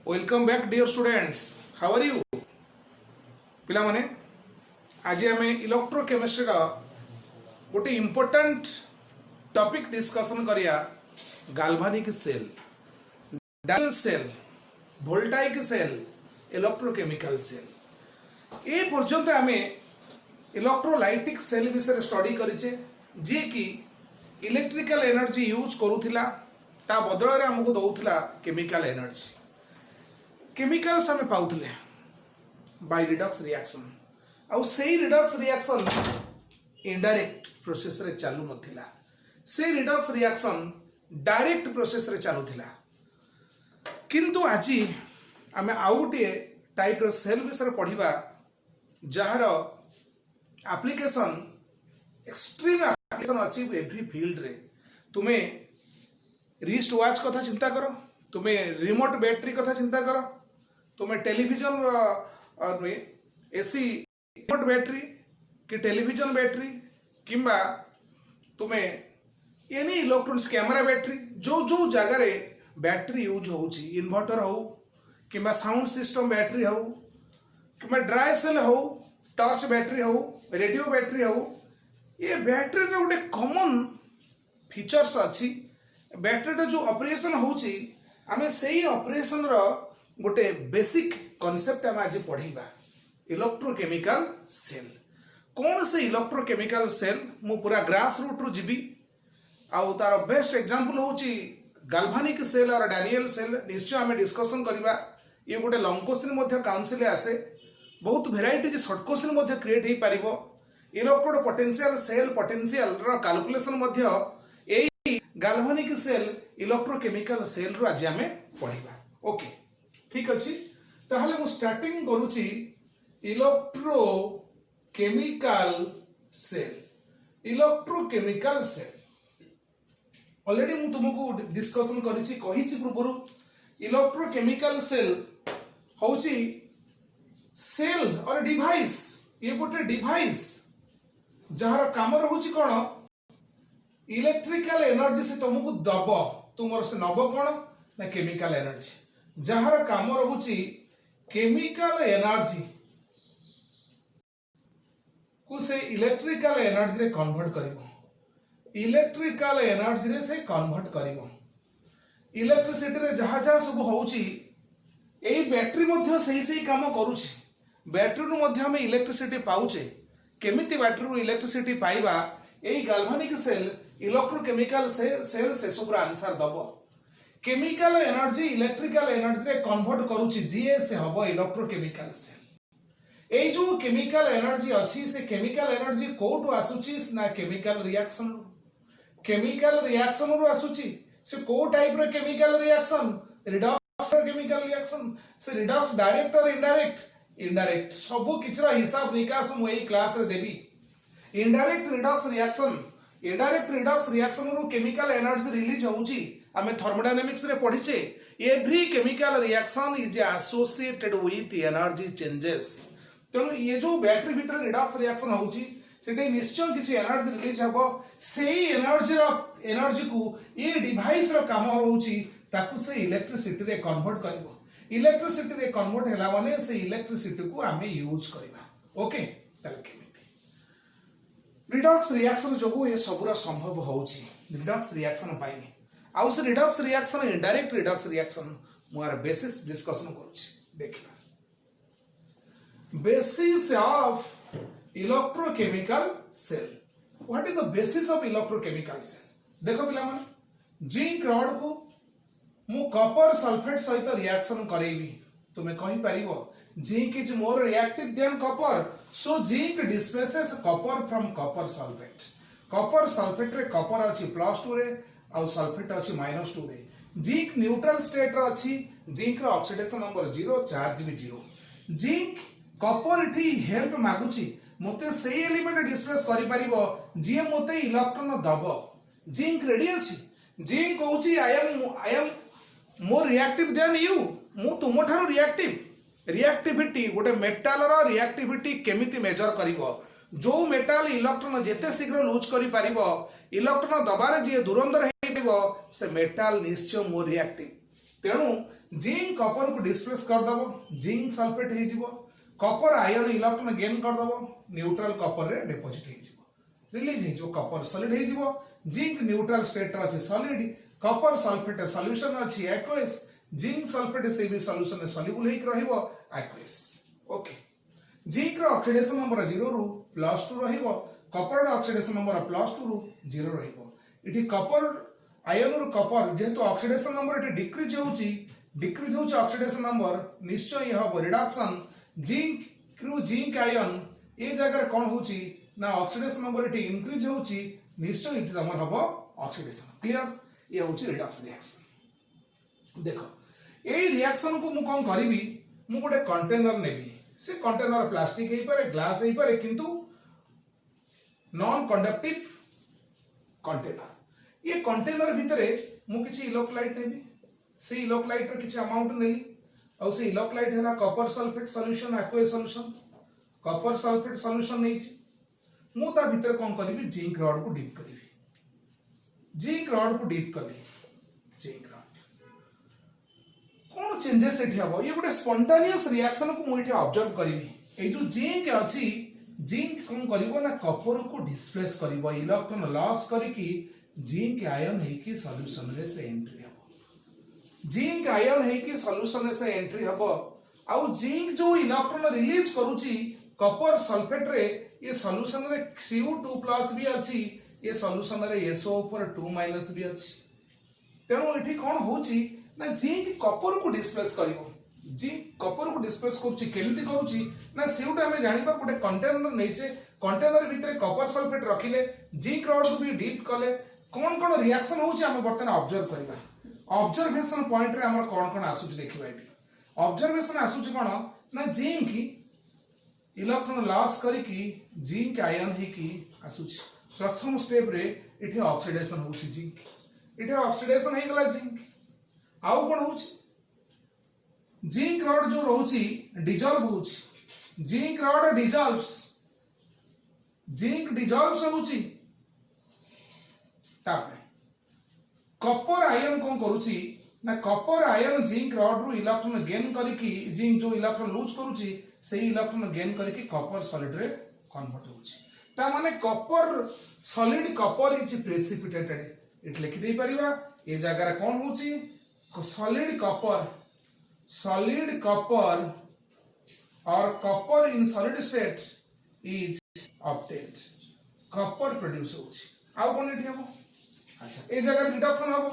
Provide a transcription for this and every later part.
Welcome back dear students, how are you पिला माने। आज आम इलेक्ट्रोकेमिस्ट्री गोटे इम्पोर्टेंट टॉपिक डिस्कशन करिया। Galvanic cell, Daniell cell, voltaic cell, electrochemical cell. ए पर्यंत आम इलेक्ट्रोलाइटिक सेल विषय स्टडी करिचे, जे कि इलेक्ट्रिकल एनर्जी यूज करूथिला, ता बदल आमको दौला केमिकल एनर्जी। केमिकल्स आम पाउले बाय रिडक्स रिएक्शन, आउ सेही रिडक्स रिएक्शन इनडायरेक्ट प्रोसेस रे चालू नथिला, से रिडक्स रिएक्शन डायरेक्ट प्रोसेस रे चालू थिला। किंतु आज आम आउ गोटे टाइप रो सेल विषय पढ़िबा, जार एप्लीकेशन एक्सट्रीम एप्लीकेशन अछि एवरी फील्ड रे। तुमे रिस्ट वॉच कथा चिंता करो, तुमे रिमोट बैटरी कथा चिंता करो, तुम्हें टेलीविजन एसी रिमोट बैटरी कि टेलीविजन बैटरी किंबा तुम्हें एनी इलेक्ट्रॉनिक्स कैमरा बैटरी, जो जो जगह रे बैटरी यूज होउची, इन्वर्टर हो किंबा साउंड सिस्टम बैटरी हो किंबा ड्राई सेल हो, टॉर्च बैटरी हो, रेडियो बैटरी हो, ये बैटरी रे गोटे कॉमन फीचर्स अच्छी। बैटरी रे जो ऑपरेशन होउची, आमे सेही ऑपरेशन रो गोटे बेसिक कॉन्सेप्ट आम आज पढ़ा। इलेक्ट्रोकेमिकल सेल कौन से इलेक्ट्रोकेमिकल सेल, मु पूरा ग्रास रूट रु जीवी। आउ तार बेस्ट एग्जांपल होची गाल्वानिक सेल और डैनियल सेल। निश्चय आम डिस्कशन करवा। ये गोटे लॉन्ग क्वेश्चन मध्य काउंसिल आसे, बहुत वेराइटी शॉर्ट क्वेश्चन मध्य क्रिएट हो पारिबो। इलेक्ट्रोड पोटेंशियल सेल पोटेंशियल रो कैलकुलेशन मध्य एई गाल्वानिक सेल इलेक्ट्रोकेमिकल सेल रो आज आम पढ़ा। ओके, ठीक अच्छी। ताहले मु स्टार्टिंग करूची electrochemical cell. Electrochemical cell already मु तुमको डिस्कशन करिछि, कहिछि पूर्व। इलेक्ट्रोकेमिकल सेल होची सेल और डिवाइस। ये गोटे डिवाइस जहार काम रहउछि कोन, इलेक्ट्रिकल एनर्जी से तुमको दब, तुमर से नब कोन ना केमिकल एनर्जी, जहार काम रहुची केमिकल एनर्जी को से इलेक्ट्रिकल एनर्जी रे कन्वर्ट करिवो। इलेक्ट्रिकल एनर्जी रे से कन्वर्ट करिवो। इलेक्ट्रिसिटी रे जहा जहा सब होउची, एई बैटरी मध्य सही सही काम करूची। बैटरी नु मध्य हम इलेक्ट्रिसिटी पाउचे। केमिति बैटरी नु इलेक्ट्रिसिटी पाइबा, एई गाल्वानिक सेल इलेक्ट्रोकेमिकल सेल से सब आंसर दबो। केमिकल एनर्जी इलेक्ट्रिकल एनर्जी रे कन्वर्ट करूची, जीए से हबो इलेक्ट्रोकेमिकल सेल। एई जो केमिकल एनर्जी अछि, से केमिकल एनर्जी कोठु आसुची ना केमिकल रिएक्शन। केमिकल रिएक्शन रो आसुची। से को टाइप रो chemical reaction, redox chemical reaction. से redox direct or indirect, indirect सब किछरा हिसाब निकास मु एई क्लास रे देबी। Indirect redox reaction, indirect redox reaction रो केमिकल एनर्जी रिलीज होउची। आमे थर्मोडायनामिक्स रे पढ़िचे, every chemical reaction is associated with energy changes. तेणु ये जो बैटरी भीतर रिडक्स रिएक्शन होउची, सेटे निश्चय किछि एनर्जी रिलीज हबो। सेही एनर्जी को ये डिवाइस रो काम होउची, ताकू से इलेक्ट्रिसिटी रे कन्वर्ट करबो। इलेक्ट्रिसिटी रे कन्वर्ट हैला माने से इलेक्ट्रिसिटी को आमे यूज करबा। ओके, ताले केमिति रिडक्स रिएक्शन जोगु ये सबुरा संभव होउची। रिडक्स रिएक्शन पाई आउ से redox reaction, indirect redox reaction मोर बेसिस डिस्कशन करूची। देखिबा basis of electrochemical cell. What is the basis of electrochemical cell? देखो पिला मन, जिंक रॉड को मु कॉपर सल्फेट सहित रिएक्शन करेबी। तुमे कहि परिबो zinc is more reactive than copper, so zinc displaces copper from copper sulphate. Copper sulphate रे कॉपर अछि +2 रे और सल्फेट अछि -2 रे। जिंक न्यूट्रल स्टेट रे अछि। जिंक रो ऑक्सीडेशन नंबर 0, चार्ज भी 0। जिंक कॉपर इठी हेल्प मागुची, मते सेही एलिमेंट डिस्प्लेस करि परिबो जे मते इलेक्ट्रॉन दबो। जिंक रेडी अछि। जिंक कहूची I am more reactive than you, मु तुम ठारो रिएक्टिव। रिएक्टिविटी गोटे मेटाल रो रिएक्टिविटी केमिति मेजर करिवो, जो मेटाल इलेक्ट्रॉन जेते शीघ्र लूज करि परिबो, इलेक्ट्रॉन दबारे जे दुरंदर हेइबो, से मेटाल निश्चय मोर रिएक्टिव। तेणु जिंक कॉपर को डिस्प्लेस कर दबो जिंक सल्फेट हे जिवो कॉपर आयन इलेक्ट्रॉन गेन कर दबो न्यूट्रल कॉपर रे डिपॉजिट हे जिवो रिलीज हे जो कॉपर सॉलिड हे जिवो जिंक न्यूट्रल स्टेट रे अछि सॉलिड कॉपर सल्फेट सॉल्यूशन अछि एक्वस जिंक सल्फेट से भी सॉल्यूशन में सॉल्युबल हे रहिबो एक्वस ओके जिंक रो ऑक्सीडेशन नंबर 0 रु +2 रहिबो कॉपर रो ऑक्सीडेशन नंबर +2 रु 0 रहिबो इठी कॉपर आयन रो कॉपर जेहेतु ऑक्सीडेशन नंबर इठी डिक्रीज होउची ऑक्सीडेशन नंबर निश्चय हबो रिडक्शन जिंक आयन ए जगह कोन होउची ना ऑक्सीडेशन नंबर इठी इंक्रीज होउची निश्चय इठी हमर हबो ऑक्सीडेशन क्लियर ये होउची रिडक्स रिएक्शन देखो ए रिएक्शन को मु कोन करिवि मु गोटे कंटेनर नेबी से कंटेनर प्लास्टिक हे पारे ग्लास हे पारे किंतु नॉन कंडक्टिव कंटेनर ये कंटेनर भितरे मु किछि इलेक्ट्रोलाइट नेबी से इलेक्ट्रोलाइट रो किछि अमाउंट नेली और से इलेक्ट्रोलाइट हैला copper sulphate solution aqueous solution copper sulphate solution नै छी मु ता भितर कोन करबी जिंक रॉड को डीप करबी जिंक रॉड को डीप करबी जिंक रॉड कोन चेंजेस एठी हबो ये गोटे स्पॉन्टेनियस रिएक्शन को मु एठी ऑब्जर्व करबी ए जो जिंक अछि जिंक कोन करिवो ना कॉपर को डिस्प्लेस करिवो इलेक्ट्रॉन लॉस करिकि जिंक आयन है कि सॉल्यूशन रे से एंट्री हबो जिंक आयन है कि सॉल्यूशन रे से एंट्री हबो आउ जिंक जो इलेक्ट्रॉन रिलीज करूची कॉपर सल्फेट रे ये सॉल्यूशन रे Cu2+ भी अछि ये सॉल्यूशन रे SO ऊपर 2- भी अछि तेनो एठी कोन होची ना जिंक कॉपर को डिस्प्लेस करिवो जिंक कॉपर को डिस्प्लेस करूची केमिति करूची ना सेउटा हमें जानिबा गोटे कंटेनर नैचे कंटेनर भितरे कॉपर सल्फेट रखिले जिंक रॉड को भी डीप कले कोन कोन रिएक्शन होची हम बर्तन ऑब्जर्व करिबा ऑब्जर्वेशन पॉइंट रे हमर कोन कोन आसुची देखिबा एठी ऑब्जर्वेशन आसुची कोन ना जिंक इलेक्ट्रॉन लॉस करिकि जिंक आयन हे कि आसुची प्रथम स्टेप रे एठी ऑक्सीडेशन होची जिंक एठी ऑक्सीडेशन हे गला जिंक आउ कोन होची जिंक रॉड जो रहउची डिजॉल्व होची zinc rod dissolves zinc dissolves होची तापरे कॉपर आयन कोन करूची ना कॉपर आयन जिंक रॉड रु इलेक्ट्रॉन गेन करिकि जिंक जो इलेक्ट्रॉन लूज करूची से इलेक्ट्रॉन गेन करिकि कॉपर सॉलिड रे कन्वर्ट होची ता माने copper solid copper is precipitated it लिखि दे परिबा ए जगह रे कोन होची solid copper or copper in solid state is obtained copper produce होची आउ कोन एठी हबो अच्छा ए जगह रिडक्शन हबो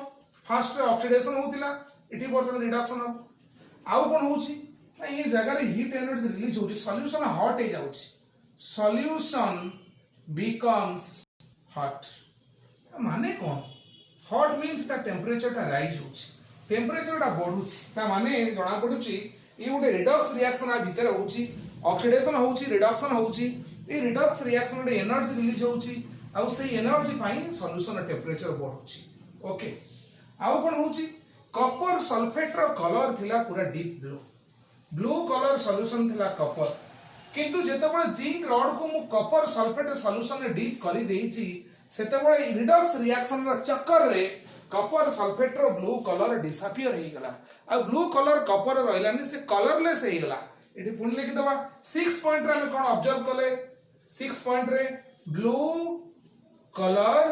फर्स्ट रे ऑक्सीडेशन होतिला एठी बर्तन रिडक्शन हबो आउ कोन होची ना ये जगह रे हीट एनर्जी रिलीज होची सॉल्यूशन हॉट हे जाउची सॉल्यूशन becomes hot माने कोन हॉट मींस द टेंपरेचर टा राइज होची टेंपरेचर टा बढ़ुची ता माने जणा पडुची ई गोटे रिडक्स रिएक्शन आ भीतर होची ऑक्सीडेशन होची रिडक्शन होची ई रिडक्स रिएक्शन रे एनर्जी रिलीज होची आ से एनर्जी पाई सॉल्यूशन टेंपरेचर बढ़ुची ओके आउ कोन होची कॉपर सल्फेट रो कलर थिला पूरा डीप ब्लू कलर सॉल्यूशन थिला कॉपर किंतु जेतेबेले जिंक रॉड को मु कॉपर सल्फेट सॉल्यूशन रे डीप करी देइची सेतेबेले रिडक्स रिएक्शन रो चक्कर रे कॉपर सल्फेट रो ब्लू कलर डिसअपियर हे गला आ ब्लू कलर कॉपर रहलानी से कलरलेस हे गला एठी पुन लिखि दबा 6 पॉइंट रे हम कोन ऑब्जर्व कले 6 पॉइंट रे blue colour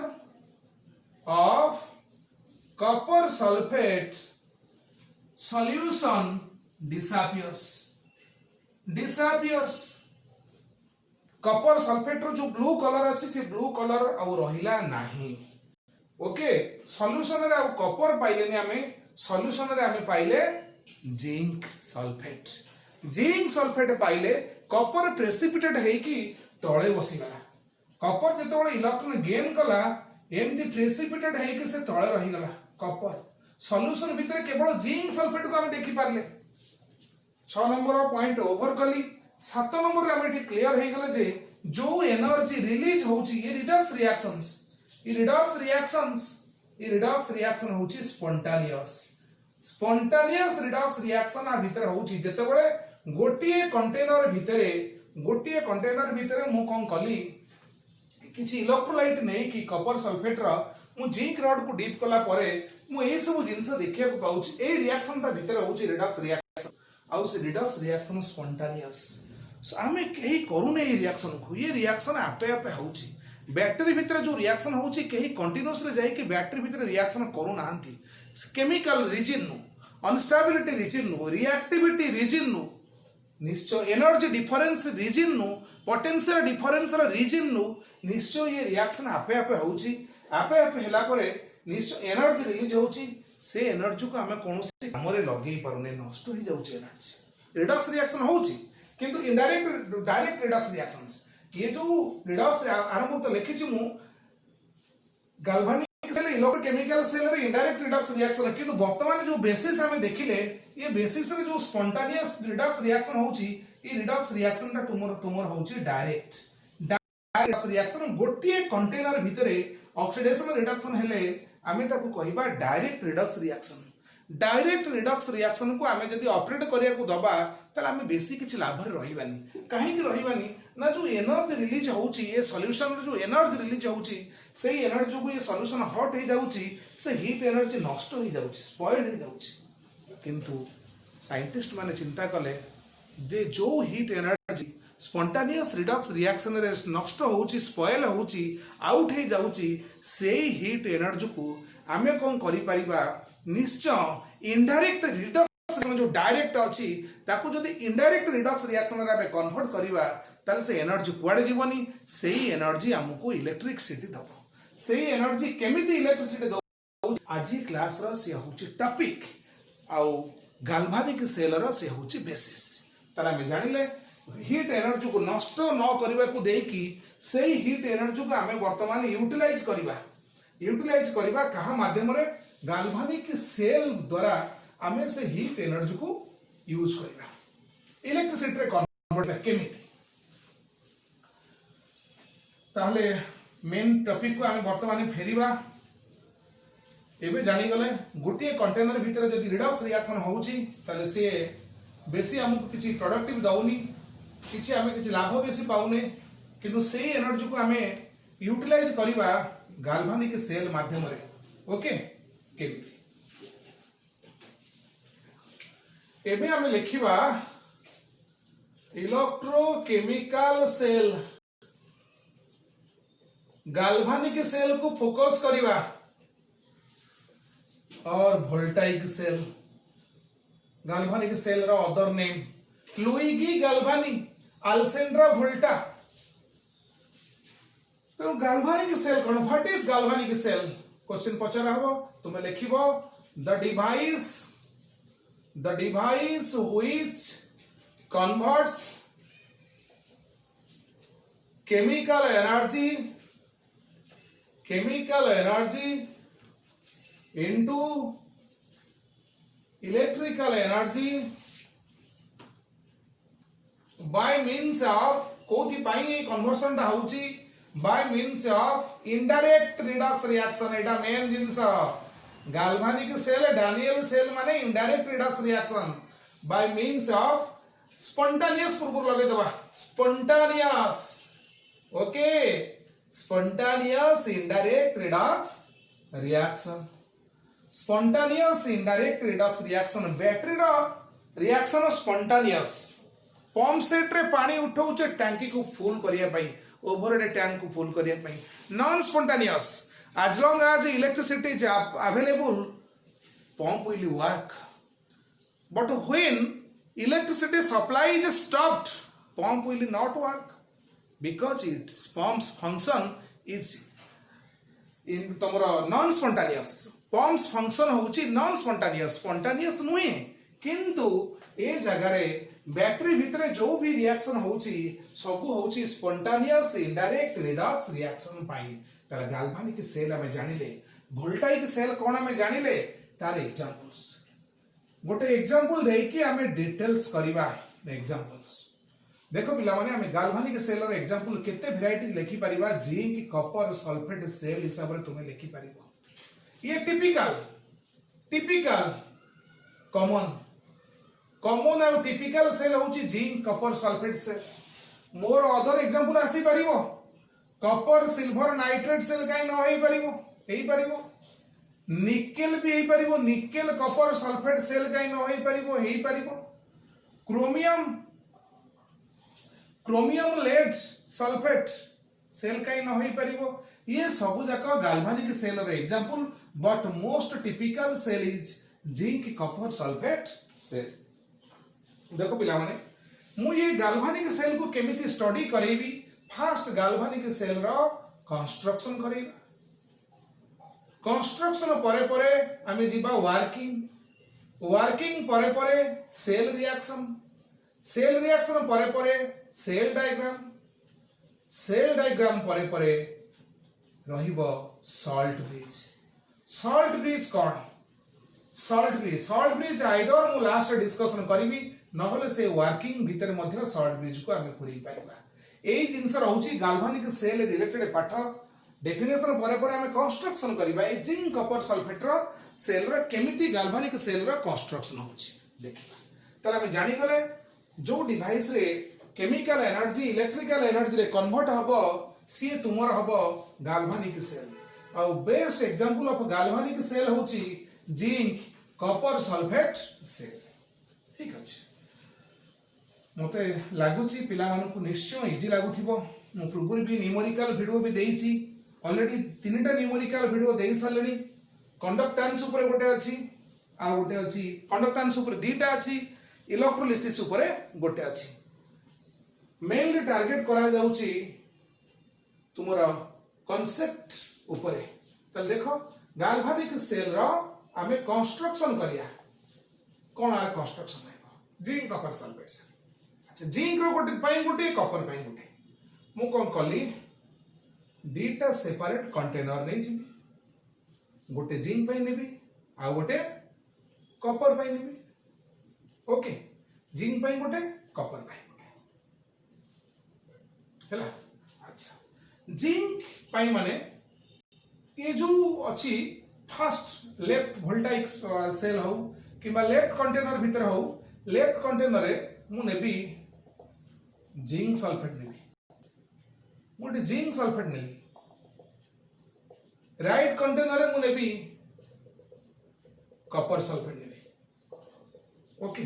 of copper sulphate solution disappears copper sulphate रो जो ब्लू कलर अछि से ब्लू कलर आ रहिला नाही ओके सॉल्यूशन रे कॉपर पाइले ने हमें सॉल्यूशन रे हमें पाइले जिंक सल्फेट पाइले कॉपर प्रेसिपिटेट है कि तळे बसिगला कॉपर जेतोळे इलेक्ट्रॉन गेन कला एमती प्रेसिपिटेट है कि से तळे रहि गला कॉपर सॉल्यूशन भीतर केवल जिंक सल्फेट को हमें देखि पारले 6 नंबर पॉइंट ओवर कली 7 नंबर रे हमें क्लियर हे गला जे जो एनर्जी रिलीज होची ये रिडक्स रिएक्शन होची स्पॉन्टेनियस रिडक्स रिएक्शन आ भीतर होची जेतेबेले गोटिए कंटेनर भीतर मु कोन कली किछि इलेक्ट्रोलाइट नै कि कॉपर सल्फेट रो मु जिंक रॉड को डीप कला परे मु ए सब जिंस देखिया को पाउची ए रिएक्शन ता भीतर होची रिडक्स रिएक्शन आउ से रिडक्स रिएक्शन स्पॉन्टेनियस सो आमे केही करूने ए रिएक्शन को ये रिएक्शन आपे आपे होची बैटरी भीतर जो रिएक्शन होची केही कंटीन्यूअसली जाई कि बैटरी भीतर रिएक्शन करू नांती केमिकल रीजन नु अनस्टेबिलिटी रीजन नु रिएक्टिविटी रीजन नु निश्चय एनर्जी डिफरेंस रीजन नु पोटेंशियल डिफरेंस रीजन नु निश्चय ये रिएक्शन आपे आपे होची आपे आपे हेला परे निश्चय एनर्जी रिलीज होची से एनर्जी को हमें कोनोसी काम रे लगेई पारुने नष्ट हो जाउची एनर्जी रिडक्स रिएक्शन होची किंतु इनडायरेक्ट डायरेक्ट रिडक्स रिएक्शंस ये जो रिडक्स आरंभ तो लिखिछि मु गाल्वानिक सेल इलेक्ट्रोकेमिकल सेल रे इनडायरेक्ट रिडक्स रिएक्शन किंतु वर्तमान जो बेसिस हमें देखिले ये बेसिस रे जो स्पॉन्टेनियस रिडक्स रिएक्शन होची ये रिडक्स रिएक्शन ता तुमर होची डायरेक्ट रिएक्शन गोटे कंटेनर भितरे ऑक्सीडेशन रिडक्शन हेले आमे ताकू कहिबा डायरेक्ट रिडक्स रिएक्शन को आमे जदी ऑपरेट करिया को दबा तले आमे बेसी किछ लाभ रे रहिबानी काहे कि रहिबानी ना जो एनर्जी रिलीज होची ये सॉल्यूशन रे जो एनर्जी रिलीज होची सेही एनर्जी को ये सॉल्यूशन हॉट हे जाउची से हीट एनर्जी नष्ट हो जाउची स्पॉइल्ड हे जाउची किंतु साइंटिस्ट माने चिंता कले जे जो heat energy spontaneous Redux reaction रे नष्ट होची स्पॉइल होची आउट हे जाउची सेही हीट एनर्जी को आमे कोन करि परिबा निश्चय इनडायरेक्ट रिडक्स जो डायरेक्ट अछि ताकू जदी इनडायरेक्ट रिडक्स रिएक्शन रे आमे कन्वर्ट करिबा ताले से एनर्जी कुआडे जीवनी सेही एनर्जी हमको इलेक्ट्रिसिटी दबो सेही एनर्जी केमिति इलेक्ट्रिसिटी दबो आजी क्लास रो से होची टॉपिक आउ गाल्वानिक सेल रो से होची बेसिस ताला हम जानिले हीट एनर्जी को नष्ट न करबा को देकी सेही हीट एनर्जी को आमे वर्तमान यूटिलाइज करबा कहा माध्यम रे गाल्वानिक सेल द्वारा आमे से हीट एनर्जी को यूज करबा इलेक्ट्रिसिटी रे कन्वर्ट केमिति ताहले मेन टॉपिक को आमे वर्तमान फेरिबा एबे जानि गले गोटे कंटेनर भीतर जदी रिडक्स रिएक्शन होउची ताले से बेसी हमको किछि प्रोडक्टिव दउनी किछि आमे किछि लाभ बेसी पाउने किंतु सेही एनर्जी को आमे यूटिलाइज करबा गाल्वानिक सेल माध्यम रे ओके केमिति एबे आमे लिखिबा इलेक्ट्रोकेमिकल सेल गाल्वानिक सेल को फोकस करिबा or voltaic cell galvanic cell रो other name Luigi Galvani Alessandro Volta तो गाल्वानिक सेल कोन what is galvanic cell question पचरा हबो तुमे लिखिबो the device which converts chemical energy into electrical energy by means of कोथि पाई कन्वर्सन ता होची by means of indirect redox reaction एटा मेन जिंस गाल्वानिक सेल डैनियल सेल माने indirect redox reaction by means of spontaneous पूर्व लगे दबा spontaneous okay spontaneous indirect redox reaction spontaneous indirect redox reaction battery रो रिएक्शन spontaneous पंप सेट रे पानी उठाउचे टंकी को फुल करिया पई ओवरहेड टैंक को फुल करिया पई non spontaneous as long as electricity is available pump will work but when electricity supply is stopped pump will not work because its pump's function is in तमरो non spontaneous pump's function होची non spontaneous spontaneous नुहे किंतु ए जगह रे battery भितरे जो भी reaction होची सब होची स्पॉन्टेनियस इनडायरेक्ट रिडक्स रिएक्शन पाई तार गाल्वानिक सेल हमें जानिले वोल्टाइक सेल कोन हमें जानिले तार एग्जांपल्स गोटे एग्जांपल देकी हमें डिटेल्स करिबा एग्जांपल्स देखो पिला माने हमें गाल्वानिक सेल रो एग्जांपल केते वैरायटी लिखि परिबा जिंक कॉपर सल्फेट सेल हिसाब रे तुमे लिखि परिबो ये टिपिकल कॉमन और टिपिकल सेल होची जिंक कॉपर सल्फेट सेल मोर अदर एग्जांपल आसी परिबो कॉपर सिल्वर नाइट्रेट सेल काई न होई परिबो निकेल भी हेई परिबो निकेल कॉपर सल्फेट सेल काई न हेई परिबो क्रोमियम लेड सल्फेट सेल काई न हेई परिबो ये सब जाक गाल्वानिक सेल रे example but most typical cell is zinc copper sulphate cell देखो पिला माने मु ये गाल्वानिक सेल को केमिति स्टडी करेबी फास्ट गाल्वानिक सेल रो कंस्ट्रक्शन करेबा कंस्ट्रक्शन परे परे आमे जीवा वर्किंग परे परे सेल रिएक्शन परे परे सेल डायग्राम परे परे रहिबो सॉल्ट ब्रिज कौन सॉल्ट ब्रिज आइदर मु लास्ट डिस्कशन करिवि नहले से वर्किंग भीतर मध्य सॉल्ट ब्रिज को आमे पुरी पाइबा एई जिंस रहउची गाल्वानिक सेल रिलेटेड पाठ डेफिनेशन परे परे आमे कंस्ट्रक्शन करिबा ए जिंक कॉपर सल्फेट रो सेल रो केमिति गाल्वानिक सेल रो कंस्ट्रक्शन होउची देखिबा तले आमे जानि गले जो डिवाइस रे केमिकल एनर्जी इलेक्ट्रिकल एनर्जी रे कन्वर्ट हबो सी तुमर हबो गाल्वानिक सेल और best example of galvanic cell होची जिंक कॉपर सल्फेट सेल ठीक अछि मते लागुची पिला मानन को निश्चय इजी लागुथिबो मु पूर्व भी न्यूमेरिकल वीडियो भी देइची ऑलरेडी तीनटा न्यूमेरिकल वीडियो देई सालेनी कंडक्टेंस ऊपर गोटे अछि आ गोटे अछि कंडक्टेंस ऊपर दीटा अछि इलेक्ट्रोलिसिस ऊपर गोटे अछि मेनली टारगेट करा जाउची तुमरा कांसेप्ट ऊपर त देखो गाल्वानिक सेल रो आमे कंस्ट्रक्शन करिया कोन आर कंस्ट्रक्शन है जिंक कॉपर सल्फेट अच्छा जिंक रो गोटे कॉपर पाई गोटे मु कोन कली दीटा सेपरेट कंटेनर नै जिबी गोटे जिंक पाई नेबी आ गोटे कॉपर पाई नेबी ओके जिंक पाई गोटे कॉपर पाई गोटे हैला अच्छा जिंक पाई माने ये जो अछि फर्स्ट लेफ्ट वोल्टाइक सेल हो किबा लेफ्ट कंटेनर भीतर हो लेफ्ट कंटेनर रे मु नेबी जिंक सल्फेट नेबी मोटे जिंक सल्फेट नेली राइट कंटेनर रे मु नेबी कॉपर सल्फेट नेबी ओके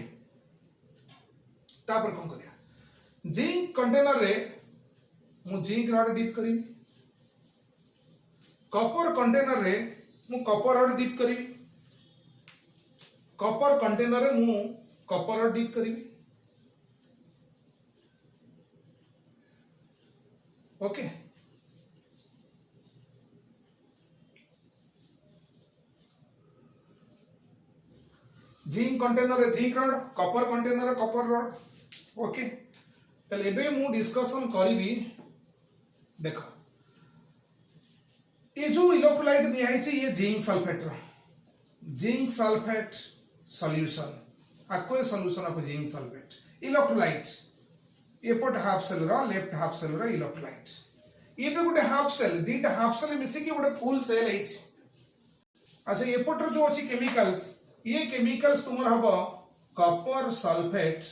तापर कोन करिया जिंक कंटेनर रे मु जिंक रॉड डिप करिवि कॉपर कंटेनर रे मु कॉपर रॉड डिप करिवि कॉपर कंटेनर रे मु कॉपर रॉड डिप करिवि ओके जिंक कंटेनर रे जिंक रॉड कॉपर कंटेनर रे कॉपर रॉड ओके तले एबे मु डिस्कशन करिवि देखो ये जो इलेक्ट्रोलाइट दिया है ये जिंक सल्फेट सॉल्यूशन आको solution of zinc sulphate electrolyte एपट हाफ सेल रो लेफ्ट हाफ सेल रो इलेक्ट्रोलाइट ये पे गोटे हाफ सेल दीटा हाफ सेल मिसी के गोटे फुल सेल है अच्छा एपट जो अछि केमिकल्स ये केमिकल्स तुमर हबो copper sulphate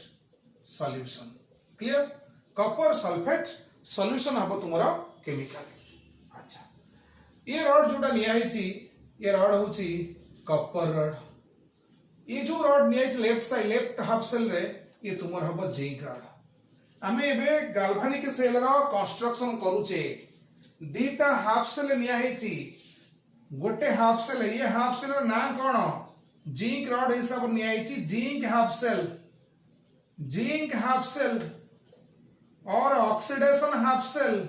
solution clear copper sulphate solution हबो तुमरा केमिकल्स अच्छा ये रॉड जोटा निया हिची ये रॉड होची कॉपर रॉड ये जो रॉड निया हिची left side left half cell रे ये तुमर हबो जिंक रॉड हमें एबे गाल्वानिक सेल रो कंस्ट्रक्शन करूचे दीटा हाफ सेल निया हिची गोटे हाफ सेल ये हाफ सेल रो नाम कोन जिंक रॉड हिसाब निया हिची जिंक हाफ सेल और ऑक्सीडेशन हाफ सेल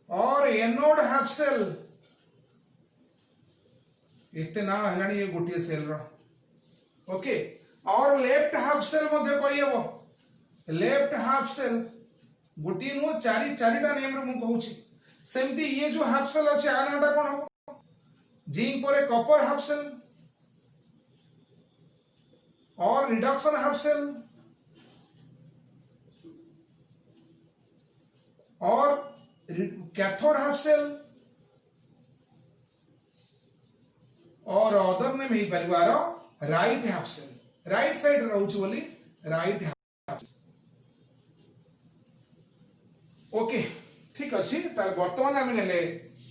और एनोड हाफ सेल इतने ना हलानी ये गोटिए सेल रो ओके और लेफ्ट हाफ सेल मध्ये कहि हबो लेफ्ट हाफ सेल गोटिए नो चारिटा नेम रे मु कहूची सेमती ये जो हाफ सेल अछि आ नाटा कोन हो जिंक परे copper half cell or reduction half cell or cathode half cell or other name ही परिवार right half cell right side रहउछ बोली राइट हाफ ओके ठीक अछि तार वर्तमान हम नेले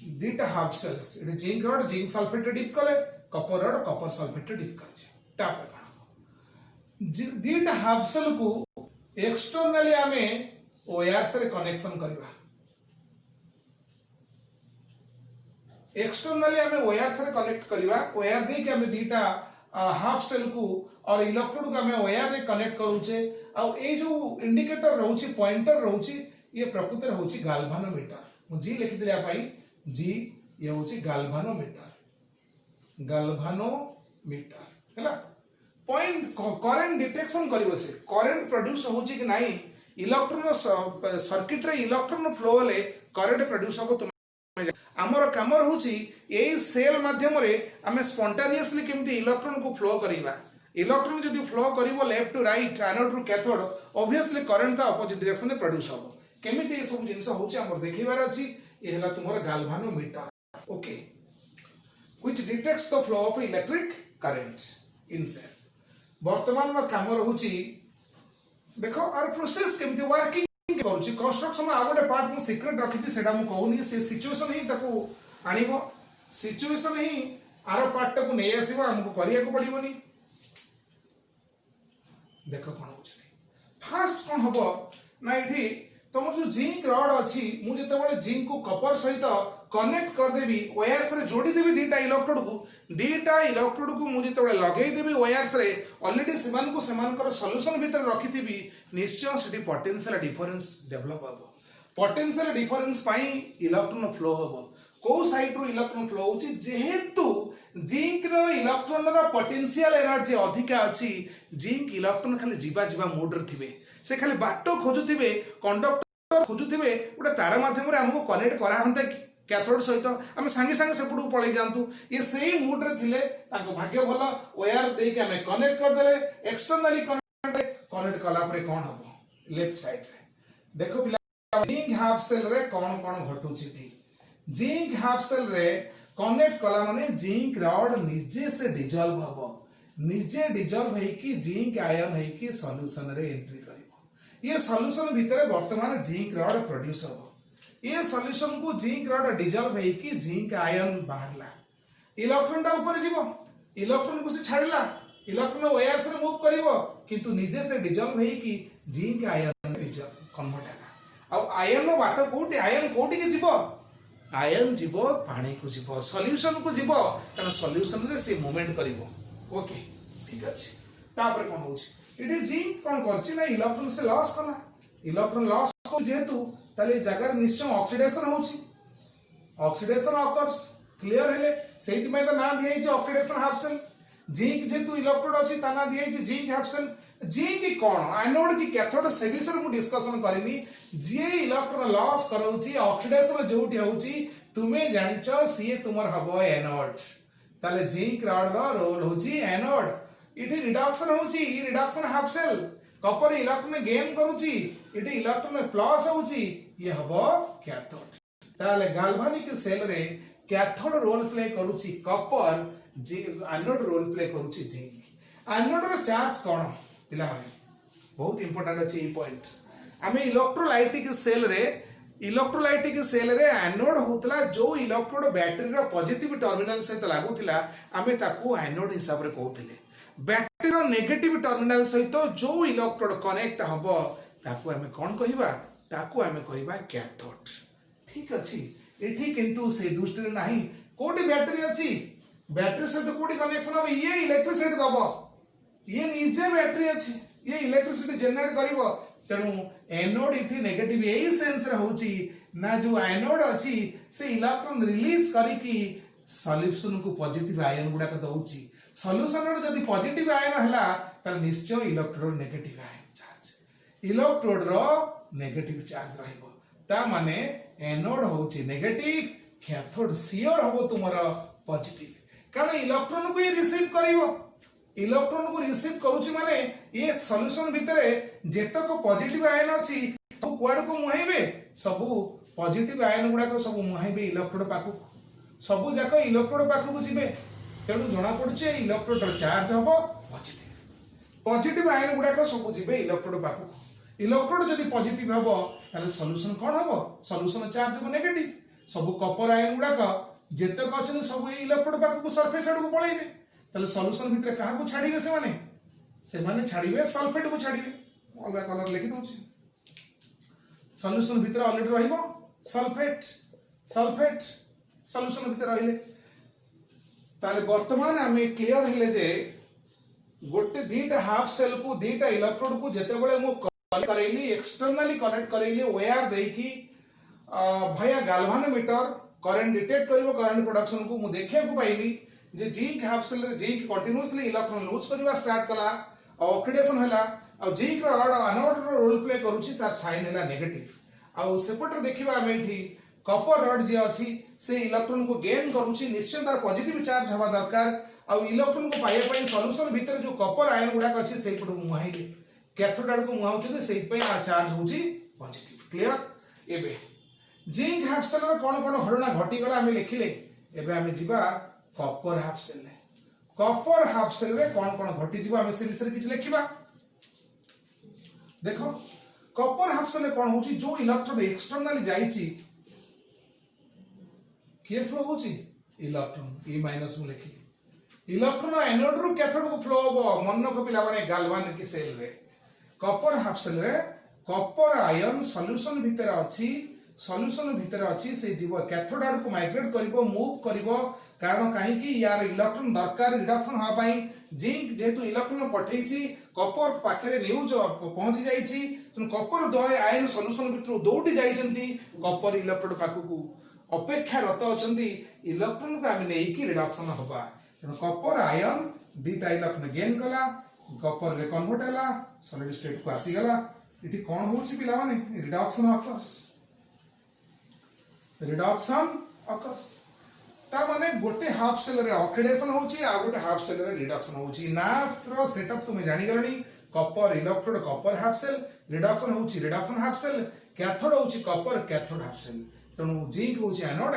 दीटा हाफ सेल्स इट zinc rod zinc sulphate dip कले copper rod copper sulphate dip करछे तापर कोन दीटा हाफ सेल को एक्सटर्नली आमे वायर्स रे कनेक्शन करबा एक्सटर्नली आमे वायर्स रे कनेक्ट करबा वायर दे के आमे दीटा हाफ सेल को और इलेक्ट्रोड को आमे वायर रे कनेक्ट करूचे आ ए जो इंडिकेटर रहउची पॉइंटर रहउची ये प्रकृत रे होची गाल्वानोमीटर मु जी लिखि दिले पाई जी ये होची गाल्वानोमीटर हैला पॉइंट करंट डिटेक्शन करिवो से करंट प्रोड्यूस होची कि नाही इलेक्ट्रॉन सर्किट रे इलेक्ट्रॉन फ्लो ले करंट प्रोड्यूस हो तुम आमर काम होची एई सेल माध्यम रे हमें स्पॉन्टेनियसली केमती इलेक्ट्रॉन को फ्लो करिवा इलेक्ट्रॉन जदि फ्लो करिवो left to right anode to cathode obviously current ता अपोजिट डायरेक्शन में प्रोड्यूस हो केमिति ए सब जिंस होची हमर देखिबार अछि ए हला तुमर galvanometer okay which detects the flow of electric current in cell वर्तमान में काम होची देखो आर प्रोसेस केमति वर्किंग करूची कंस्ट्रक्शन आ गोटे पार्ट मु सीक्रेट रखिची सेटा मु कहूनी से सिचुएशन ही ताको आनिबो सिचुएशन ही आर पार्ट को नै आसीबो हमको करिया को पड़िबोनी देखो कोन होची फास्ट कोन हबो ना इठी तुम जो जिंक रड अच्छी मुझे जिंक को कपर सहित कनेक्ट कर देबी वायर्स रे जोड़ी देबी दीटा इलेक्ट्रोड को मुझे लगे देबी वायर्स रे ऑलरेडी सेमान को सेमान कर सॉल्यूशन भीतर रखी थी निश्चय सेठी पोटेंशियल डिफरेंस डेवलप हबो potential difference pi electron flow हबो को साइड रो इलेक्ट्रॉन फ्लो होची जेहेतु जिंक रो इलेक्ट्रॉन रो पोटेंशियल एनर्जी अधिका अछि जिंक इलेक्ट्रॉन खाली जीवा मोड रे थिबे से खाली बाटो खोजुथिबे कंडक्टर खोजुथिबे उडा तार माध्यम रे हमको कनेक्ट करा हंता कैथोड सहित हम संगे संगे सेपटू पळै जांतु ये सेही मूड रे थिले ताको भाग्य भलो वायर दे के हमें कनेक्ट कर देले एक्सटर्नली कनेक्ट कला परे कोन हबो लेफ्ट साइड रे देखो पिला जिंक हाफ सेल रे कोन कोन घटुची थी जिंक हाफ सेल रे कनेक्ट कला माने जिंक रड निजे से डिजॉल्व हबो निजे डिजॉल्व है कि जिंक आयन है कि सॉल्यूशन रे एंट्री करिवो ये सॉल्यूशन भीतर वर्तमान जिंक रड प्रोड्यूस हबो ये सॉल्यूशन को जिंक रड डिजॉल्व है कि जिंक आयन बाहरला इलेक्ट्रॉन टा ऊपर जीवो इलेक्ट्रॉन को से छाड़ला इलेक्ट्रॉन वायर्स रे मूव करिवो किंतु निजे से डिजॉल्व है कि जिंक आयन डिजॉल्व कन्वर्ट हैला आ आयन नो बाटो कोठी आयन कोठी के जीवो आयन जीवो पानी को जीवो सॉल्यूशन को जीवो कारण सॉल्यूशन रे से मूवमेंट करिवो ओके ठीक अछि तापर कोन होछि इडी जिंक कोन करछि ना इलेक्ट्रॉन से लॉस कला इलेक्ट्रॉन लॉस को जेतु ताले जगह निश्चय ऑक्सीडेशन होछि ऑक्सीडेशन ऑकर्स क्लियर हेले सेति में त ना दियै छै ऑक्सीडेशन हाफ सेल जिंक जेतु इलेक्ट्रोड अछि ता ना दियै छै जिंक हाफ सेल जिंक की कोन एनोड की कैथोड से विषय मु डिस्कशन करिनी जे इलेक्ट्रॉन लॉस करौछि ऑक्सीडेशन जोठी होछि तुमे जानिचो सीए तुमर हबो एनोड ताले जिंक रड रो रोल होछि एनोड इठी रिडक्शन होछि ई reduction half cell copper electron gain करूछि इठी इलेक्ट्रॉन प्लस होछि ये हबो कैथोड ताले गाल्वानिक सेल रे कैथोड रोल प्ले करूछि कपर एनोड रोल प्ले करूछि जिंक एनोड रो चार्ज कोन पिला माने बहुत इंपोर्टेंट अछि ई पॉइंट आमे इलेक्ट्रोलाइटिक सेल रे एनोड होतला जो इलेक्ट्रोड बैटरी रो पॉजिटिव टर्मिनल सहित लागुथिला आमे ताकू एनोड हिसाब रे कहउथिले बैटरी रो नेगेटिव टर्मिनल सहित जो इलेक्ट्रोड कनेक्ट हबो ताकू आमे कोन कहिबा ताकू आमे कहिबा कैथोड ठीक अछि एठी किंतु से दृष्टि नाही कोठी बैटरी अछि बैटरी सहित कोठी कनेक्शन हो ये इलेक्ट्रिसिटी दबो ये निजे बैटरी अछि ये इलेक्ट्रिसिटी जनरेट करिवो तेनु एनोड इठी नेगेटिव एई सेंस रे होची ना जो एनोड अछि से इलेक्ट्रॉन रिलीज करी की सॉल्यूशन को पॉजिटिव आयन गुडा का दउची सॉल्यूशन रो जदी पॉजिटिव आयन हला त निश्चय electrode negative ion charge electrode रो नेगेटिव चार्ज रहइबो ता माने एनोड होची नेगेटिव कैथोड सियोर होबो तुमरो पॉजिटिव कारण इलेक्ट्रॉन को ये रिसीव करिवो इलेक्ट्रॉन को रिसीव करूची माने ये सॉल्यूशन भितरे जेतक पॉजिटिव आयन अछि सब कुआड को मुहाइबे सब पॉजिटिव आयन गुडा को सब मुहाइबे इलेक्ट्रोड पाकु सब जाको इलेक्ट्रोड पाकु को जिबे तेनु जणा पडुचे इलेक्ट्रोड चार्ज हबो पॉजिटिव आयन गुडा को सब जिबे इलेक्ट्रोड पाकु इलेक्ट्रोड जदी पॉजिटिव हबो ताले सॉल्यूशन कोन हबो सॉल्यूशन चार्ज हबो नेगेटिव सब कपर आयन गुड़ाक जेतक अच्छा सब इलेक्ट्रोड पाखक सरफेस आड़ को पलैबे ताले सॉल्यूशन भितर क्या छाड़िबे से माने छाड़िबे सल्फेट को छाड़िबे अलग कलर लिखि दउछि सॉल्यूशन भितर ऑलरेडी रहिबो सल्फेट सॉल्यूशन भितर रहिले ताले वर्तमान आमे क्लियर हेले जे गोटे दीटा हाफ सेल को दीटा इलेक्ट्रोड को जेते बेले मु कनेक्ट करैली एक्सटर्नली कनेक्ट करैली वायर देकी भया गाल्वानोमीटर करंट डिटेक्ट करिवो करंट प्रोडक्शन को मु देखिया को पाइली जे जिंक हाफ सेल रे जिंक कंटीन्यूअसली इलेक्ट्रॉन लूज करबा स्टार्ट कला ऑक्सीडेशन हला आ जिंक रो एनोड रो रोल प्ले करूची तार साइन हला नेगेटिव आ सेपटर देखिबा आमे थी कपर रड जे अछि से इलेक्ट्रॉन को गेन करूची निश्चय तार पॉजिटिव चार्ज हवा दरकार आ इलेक्ट्रॉन को पाइया पई सॉल्यूशन भीतर जो कपर आयन गुडा अछि सेही पटो मुहाइले कैथोड आड़ को मुहाउची सेही पई आ चार्ज होची पॉजिटिव क्लियर एबे जिंक हाफ सेल रे कोन कोन घटना घटी गला आमे लिखिले एबे आमे जिबा कपर हाफ सेल रे कोन कोन घटी जिबा आमे से विषय किछ लिखिबा देखो कपर हाफ सेल रे कोन होची जो इलेक्ट्रॉन एक्सटर्नली जाईची के फ्लो होची इलेक्ट्रॉन ई माइनस मु लिखि इलेक्ट्रॉन एनोड रु कैथोड को फ्लो हो मन को पिला माने गाल्वान की सेल रे कपर हाफ सेल रे कपर आयन सॉल्यूशन भीतर अछि से जीव कैथोड आड़ को माइग्रेट करिवो मूव करिवो कारण काहे कि यार इलेक्ट्रॉन दरकार रिडक्शन हा पई जिंक जेतु इलेक्ट्रॉन पठेइची कपर पाखरे न्यूज पहुंची जाईची तन कपर द्वय आयन सॉल्यूशन भीतर दौडी जाईचंती कपर इलेक्ट्रोड पाखकू अपेक्षा रत अछंती इलेक्ट्रॉन को आमे नेकी रिडक्शन होबा तन कपर आयन दीटा इलेक्ट्रॉन गेन कला कपर रे कन्वर्ट हला सॉलिड स्टेट को आसी गला इठी कोन होची पिला माने रिडक्शन अकर्स ता माने गोटे हाफ सेल रे ऑक्सीडेशन होची आ गोटे हाफ सेल रे रिडक्शन होची नात्र सेटअप तुमे जानि गलनी copper electrode copper half cell reduction होची रिडक्शन हाफ सेल कैथोड होची कपर कैथोड हाफ सेल तनु जिंक होची anode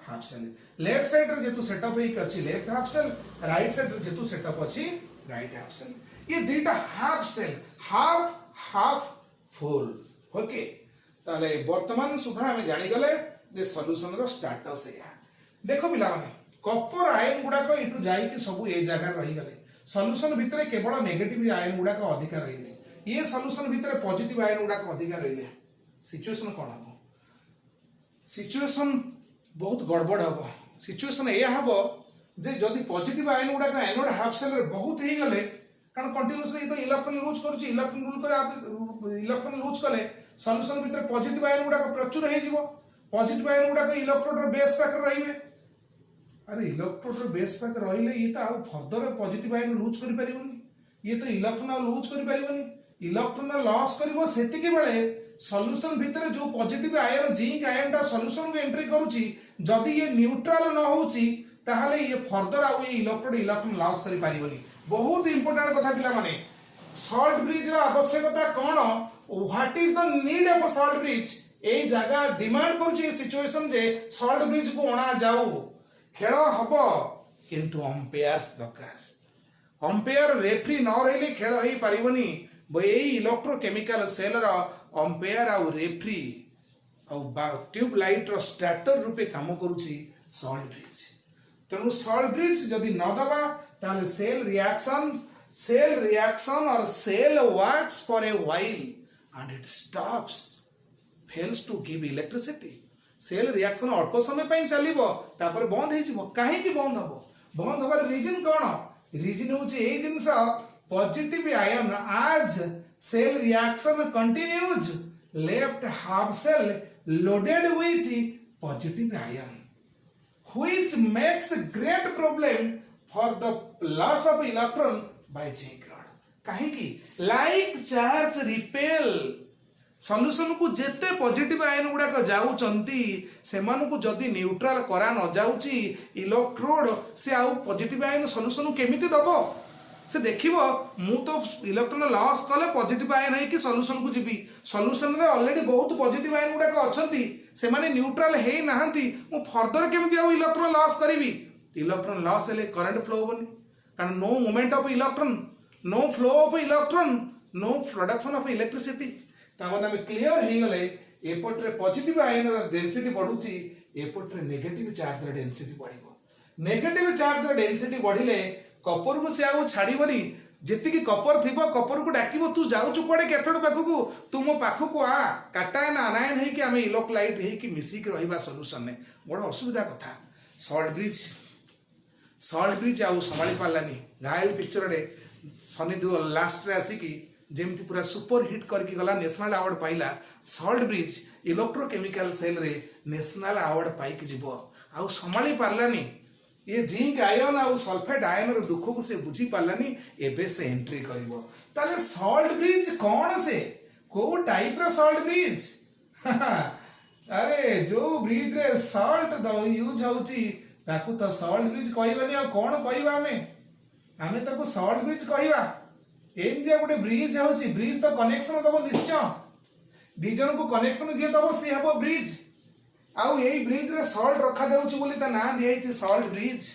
half cell left side रे जेतु सेटअप एक अछि left half cell right side रे जेतु सेटअप अछि राइट हाफ सेल ये दुईटा half cell half full okay ताले वर्तमान सुधा हमें जानि गले दे सॉल्यूशन रो स्टेटस या देखो पिला माने कपर आयन गुडा को इटु जाई कि सब ए जगह रही गले सॉल्यूशन भितरे केवल नेगेटिव आयन गुडा को अधिक रहिले ये सॉल्यूशन भितरे पॉजिटिव आयन गुडा को अधिक रहिले सिचुएशन कोन हबो सिचुएशन बहुत गड़बड़ हबो सिचुएशन ए हबो जे जदी पॉजिटिव आयन गुडा का एनोड हाफ सेल रे बहुत ही गले कारण कंटीन्यूअसली तो इलेक्ट्रॉन लूज करूची इलेक्ट्रॉन लूज कले सॉल्यूशन भितरे पॉजिटिव आयन गुडा को प्रचुर हे जीवो पॉजिटिव आयन गुडा को इलेक्ट्रोड रो बेस पाक रहिबे अरे इलेक्ट्रोड रो बेस पाक रहिले ये तो आ फर्दर पॉजिटिव आयन लूज करि परिबनी ये तो इलेक्ट्रॉन लूज करि परिबनी इलेक्ट्रॉन लॉस करिवो सेति के बेले सॉल्यूशन भितर जो पॉजिटिव आयन जिंक आयन ता सॉल्यूशन को एंट्री करूची जदी ये न्यूट्रल न होची ताहले ये फर्दर आ ये इलेक्ट्रॉन लॉस करि परिबनी बहुत इंपोर्टेंट कथा पिला माने सॉल्ट ब्रिज रो आवश्यकता कोन what is the need of a salt bridge ए जगह डिमांड करूची सिचुएशन जे सॉल्ट ब्रिज को ओना जाऊ खेल हबो किंतु अंपायर्स दरकार अंपायर रेफरी न रहले खेल होई परिबनी ए इलेक्ट्रोकेमिकल सेल रो अंपायर आ रेफरी आ ट्यूब लाइट रो स्टार्टर रूपे काम करूची सॉल्ट ब्रिज तनु सॉल्ट ब्रिज जदी न दबा ताले सेल रिएक्शन और cell works for a while and it stops fails to give electricity cell reaction अल्प समय पई चलिबो तापर बंद हे जिवो काहे कि बंद हबार रीजन कोन रीजन होची ए जिंस पॉजिटिव आयन आज cell reaction continues left half cell loaded with positive ion which makes great problem for the loss of electron by zinc rod काहे कि like charge repel सॉल्यूशन को जेते पॉजिटिव आयन गुडा को जाउचंती सेमान को जदी न्यूट्रल करा न जाउची इलेक्ट्रोड से आउ पॉजिटिव आयन सॉल्यूशन केमिति दबो से देखिबो मु तो इलेक्ट्रॉन लॉस कले पॉजिटिव आयन है कि सॉल्यूशन को जीबी सॉल्यूशन रे ऑलरेडी बहुत पॉजिटिव आयन गुडा को अछंती से माने न्यूट्रल हे नाहंती मु फर्दर केमिति आउ इलेक्ट्रॉन लॉस करिवि इलेक्ट्रॉन लॉस हेले करंट फ्लो होबनी कारण no movement of electron no flow of electron no production of electricity तामने हम क्लियर हे गले एपट रे पॉजिटिव आयन रो डेंसिटी बढ़ुची एपटे नेगेटिव चार्ज डेंसिटी बढ़िबो नेगेटिव चार्ज डेंसिटी बढ़िले कपर को से आउ छाड़ीबनी जेतिकी कपर थिबो कपर को डाकिबो तू जाउछु कोडे कैथोड पाखकू तुम पाखकू आ काटायन अनायन है कि आमे इलेक्ट्रोलाइट है कि मिसिक रहिबा सॉल्यूशन ने बड़ असुविधा कथा सॉल्ट ब्रिज आउ संभाली पालानी घायल पिक्चर रे सनी देओल लास्ट रे आसिकी जेमती पूरा सुपर हिट करके गला नेशनल अवार्ड पाइला सॉल्ट ब्रिज इलेक्ट्रोकेमिकल सेल रे नेशनल अवार्ड पाइक जीवो आउ संभाली पारलानी ये जिंक आयन आउ सल्फेट आयन रो दुख को से बुझी पारलानी एबे से एंट्री करिवो ताले सॉल्ट ब्रिज कौन से को टाइप रो सॉल्ट ब्रिज अरे जो ब्रिज रे सॉल्ट द यूज होची ताकू तो सॉल्ट ब्रिज कहबानी आ कौन कहबा हमें ताकू सॉल्ट ब्रिज कहबा एमदिया गोटे ब्रिज होची ब्रिज तो कनेक्शन दबो निश्चय दी जन को कनेक्शन जे दबो से हबो ब्रिज आउ यही ब्रिज रे सॉल्ट रखा जाउची बोली ता ना दिया छि सॉल्ट ब्रिज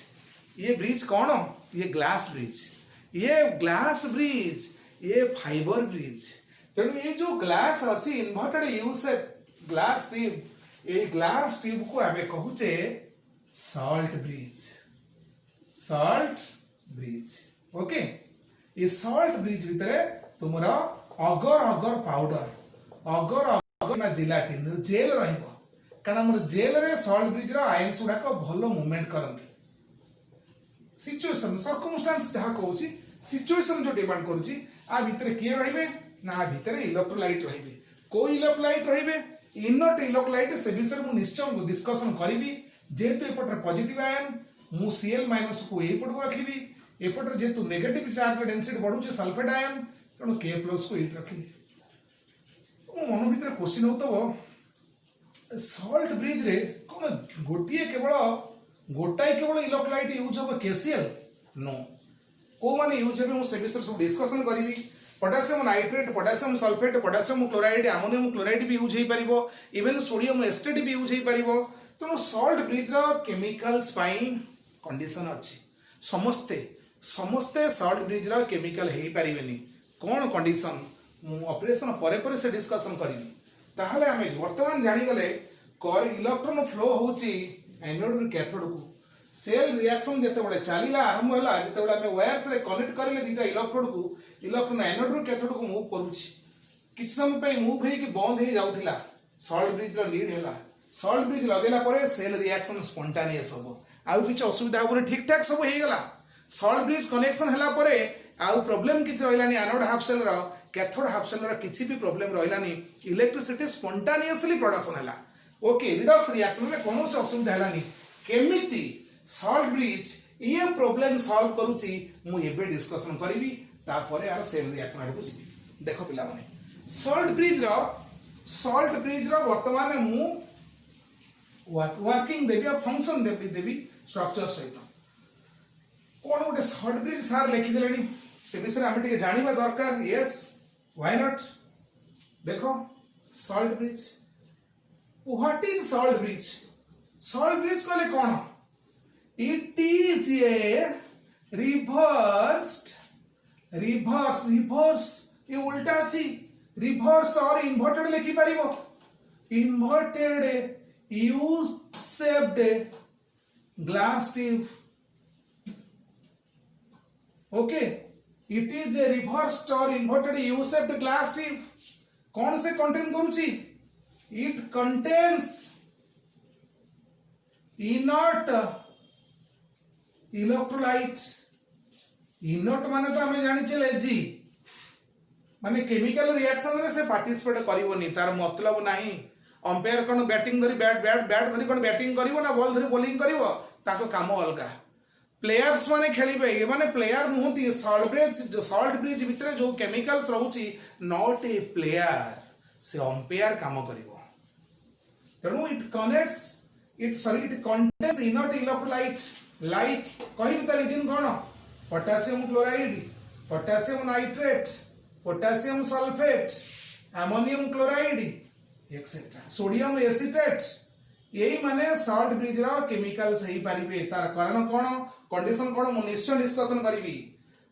ये ब्रिज कौन ये ग्लास ब्रिज ये फाइबर ब्रिज तेणु ये जो ग्लास अच्छी इन्वर्टेड यू से ग्लास ट्यूब ये ग्लास ट्यूब को आमे कहूचे सॉल्ट ब्रिज ओके ये सॉल्ट ब्रिज भितरे तुमरा अगर पाउडर ना जिलाटिन जेल रहिबो कारण हमर जेल रे सॉल्ट ब्रिज रो आयन्स गुडा को भलो मूवमेंट करंती सिचुएशन सर्कमस्टेंस जहा कहूची सिचुएशन जो डिमांड करूची आ भितरे किए रहिबे ना भितरे इलेक्ट्रोलाइट रहिबे को इलेक्ट्रोलाइट रहिबे इनर्ट इलेक्ट्रोलाइट से विषय मु निश्चय डिस्कशन करिवि जेतु एपटर पॉजिटिव आयन मु Cl- को एपट को रखिबि एपटर जेतु नेगेटिव चार्ज डेंसिटी बढ़ुची सल्फेट आयन तणु K+ को एट रखिबि मो मन भितर क्वेश्चन होतबो सॉल्ट ब्रिज रे कोन गोटिए गोटाई केवल इलेक्ट्रोलाइट यूज हो KCl नो को माने यूज हो से विषय सब डिस्कशन करिवि potassium nitrate potassium sulphate potassium chloride ammonium chloride भी यूज हो पारिबो इवन सोडियम एस्टेट भी यूज हो पारिबो तो सॉल्ट ब्रिज रो केमिकल्स पाई कंडीशन अछि समस्ते सॉल्ट ब्रिज रो केमिकल हेई पारिबेनी कोन कंडीशन मु ऑपरेशन परे से डिस्कशन करिवि ताहले हमें वर्तमान जानी गले कर इलेक्ट्रॉन फ्लो होची एनोड रो कैथोड को सेल रिएक्शन जते बडे चालीला आरंभ होला जते बडे हमें वायर्स रे कनेक्ट करले दीटा इलेक्ट्रोड को इलेक्ट्रॉन एनोड रो कैथोड को मूव करूची किछ समय पे मूव हे कि बंद हे जाउथिला सॉल्ट ब्रिज रो नीड होला सॉल्ट ब्रिज लगेला परे सेल रिएक्शन स्पॉन्टेनियस हो आउ किछ असुविधा होबो ठीक ठाक सब हे गेला सॉल्ट ब्रिज कनेक्शन हला परे आउ प्रॉब्लम किछ रहिलानी एनोड हाफ सेल रो कैथोड हाफ सेल रो किछि भी प्रॉब्लम रहिलानी इलेक्ट्रिसिटी स्पॉन्टेनियसली प्रोडक्शन हला ओके रिडॉक्स रिएक्शन में कोनो से असुविधा हलानी केमिति सॉल्ट ब्रिज ये प्रॉब्लम सॉल्व करूची मु एबे डिस्कशन करिवि तापरे आर सेल रिएक्शन आडू जिवि देखो पिला माने सॉल्ट ब्रिज रो वर्तमान मु वर्किंग देबी फंक्शन देबी स्ट्रक्चर सहित कोन गोटे सॉल्ट ब्रिज सार लिखि देलेनी से विषय हम टिके जानिबा दरकार यस व्हाई नॉट देखो salt bridge what is salt bridge कहले कोन इट इज ए रिवर्स ये उल्टा अछि रिवर्स और इन्वर्टेड लिखि पारिबो inverted U shaped glass tube okay it is a reversed or inverted U shaped glass tube कौन से कंटेन करूची it contains inert electrolyte inert माने तो हमें जानि चले जी माने केमिकल रिएक्शन रे से पार्टिसिपेट करिवोनी तार मतलब नाही अंपायर कोन बैटिंग धरी बैट धरी कोन बैटिंग करिवो ना बॉल धरी बॉलिंग करिवो ताको काम अलगा प्लेयर्स माने खेलिबे ये माने प्लेयर नुहति सॉल्ट ब्रिज भितरे जो केमिकल्स रहउची नॉट ए प्लेयर से अंपायर काम करिवो तेणु it contains inert electrolyte like कहि बिता रीजन कोन potassium chloride potassium nitrate potassium sulphate ammonium chloride etcetera sodium acetate यही माने सॉल्ट ब्रिज रो केमिकल्स हेई पारिबे तार कारण कोन कंडीशन कोन मु निश्चय डिस्कशन करिवि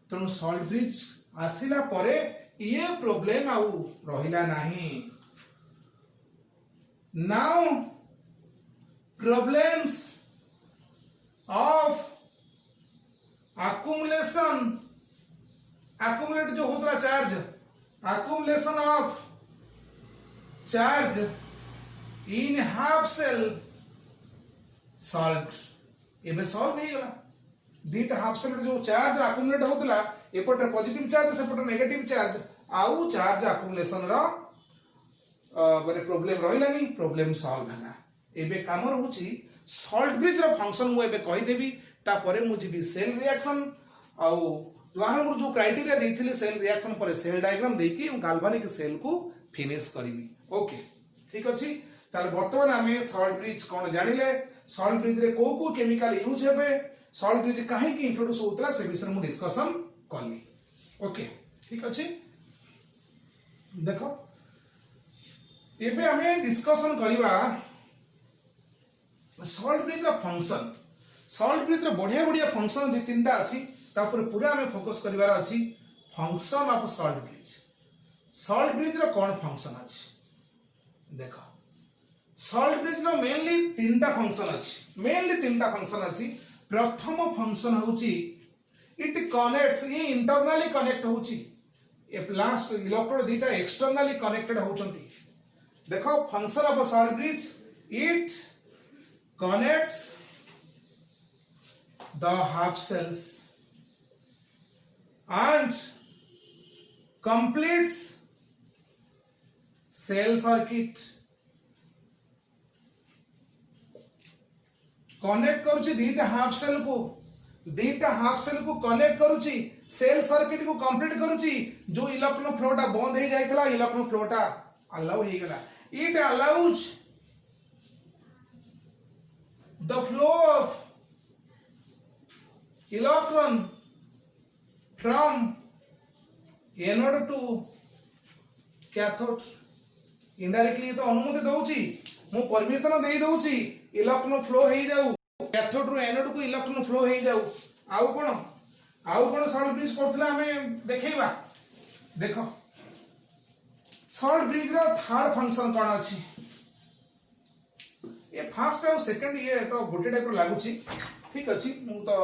तेणु सॉल्ट ब्रिज आसिला परे ये प्रॉब्लम आउ रहिला नाही नाउ problems of accumulate जो होता है charge, accumulation of charge in half cell solved। एबे सॉल्व हो गला दीटा हाफ सेल जो चार्ज accumulate होतला एपटे पॉजिटिव चार्ज सेपटे नेगेटिव चार्ज आउ चार्ज accumulation रो माने प्रॉब्लम रहिलानी, प्रॉब्लम सॉल्व हैला। एबे काम रहउची सॉल्ट ब्रिज रो फंक्शन मु एबे कहि देबी, ता परे मु जिबी सेल रिएक्शन आउ द्वारा मु जो क्राइटेरिया देथिले सेल रिएक्शन पर सेल डायग्राम देकी गाल्वानिक सेल को फिनिश करिवि। ओके ठीक अछि, ताले वर्तमान आमे सॉल्ट ब्रिज कोन जानिले, सॉल्ट ब्रिज रे को केमिकल यूज हेबे, सॉल्ट ब्रिज काहे की इंट्रोड्यूस होतला से विषय मु डिस्कशन करली। ओके ठीक अछि, देखो एबे आमे डिस्कशन करिवा सॉल्ट ब्रिज रो फंक्शन। सॉल्ट ब्रिज रो बढ़िया बढ़िया फंक्शन दि तीनटा अछि, तापर पूरा आमे फोकस करिवार अछि function of salt bridge. Salt bridge रो कोन फंक्शन अछि देखो, सॉल्ट ब्रिज रो मेनली तीनटा फंक्शन अछि, प्रथम फंक्शन होची इट कनेक्ट्स, ये इंटरनली कनेक्ट होची, ए लास्ट इलेक्ट्रोड दीटा एक्सटर्नली कनेक्टेड होचंती। देखो function of salt bridge, it connects the half cells and completes cell circuit। Connect करूची दीटा हाफ सेल को, कनेक्ट करूची सेल सर्किट को कंप्लीट करूची, जो इलेक्ट्रॉन फ्लोटा बंद हो जाइतला इलेक्ट्रॉन फ्लोटा अलाउ हो गला। It allows the flow of electron from anode to cathode। Indirectly तो अनुमति दउची, मु परमिशन देई दउची इलेक्ट्रॉन फ्लो हे जाऊ, कैथोड रु एनोड को इलेक्ट्रॉन फ्लो हे जाऊ। आउ कोन सॉल्ट ब्रिज करथला हमें देखैबा। देखो सॉल्ट ब्रिज रो थर्ड फंक्शन कोन अछि, ये फर्स्ट और सेकंड ये तो गोटे टाइप रो लागुची, ठीक अछि मु तो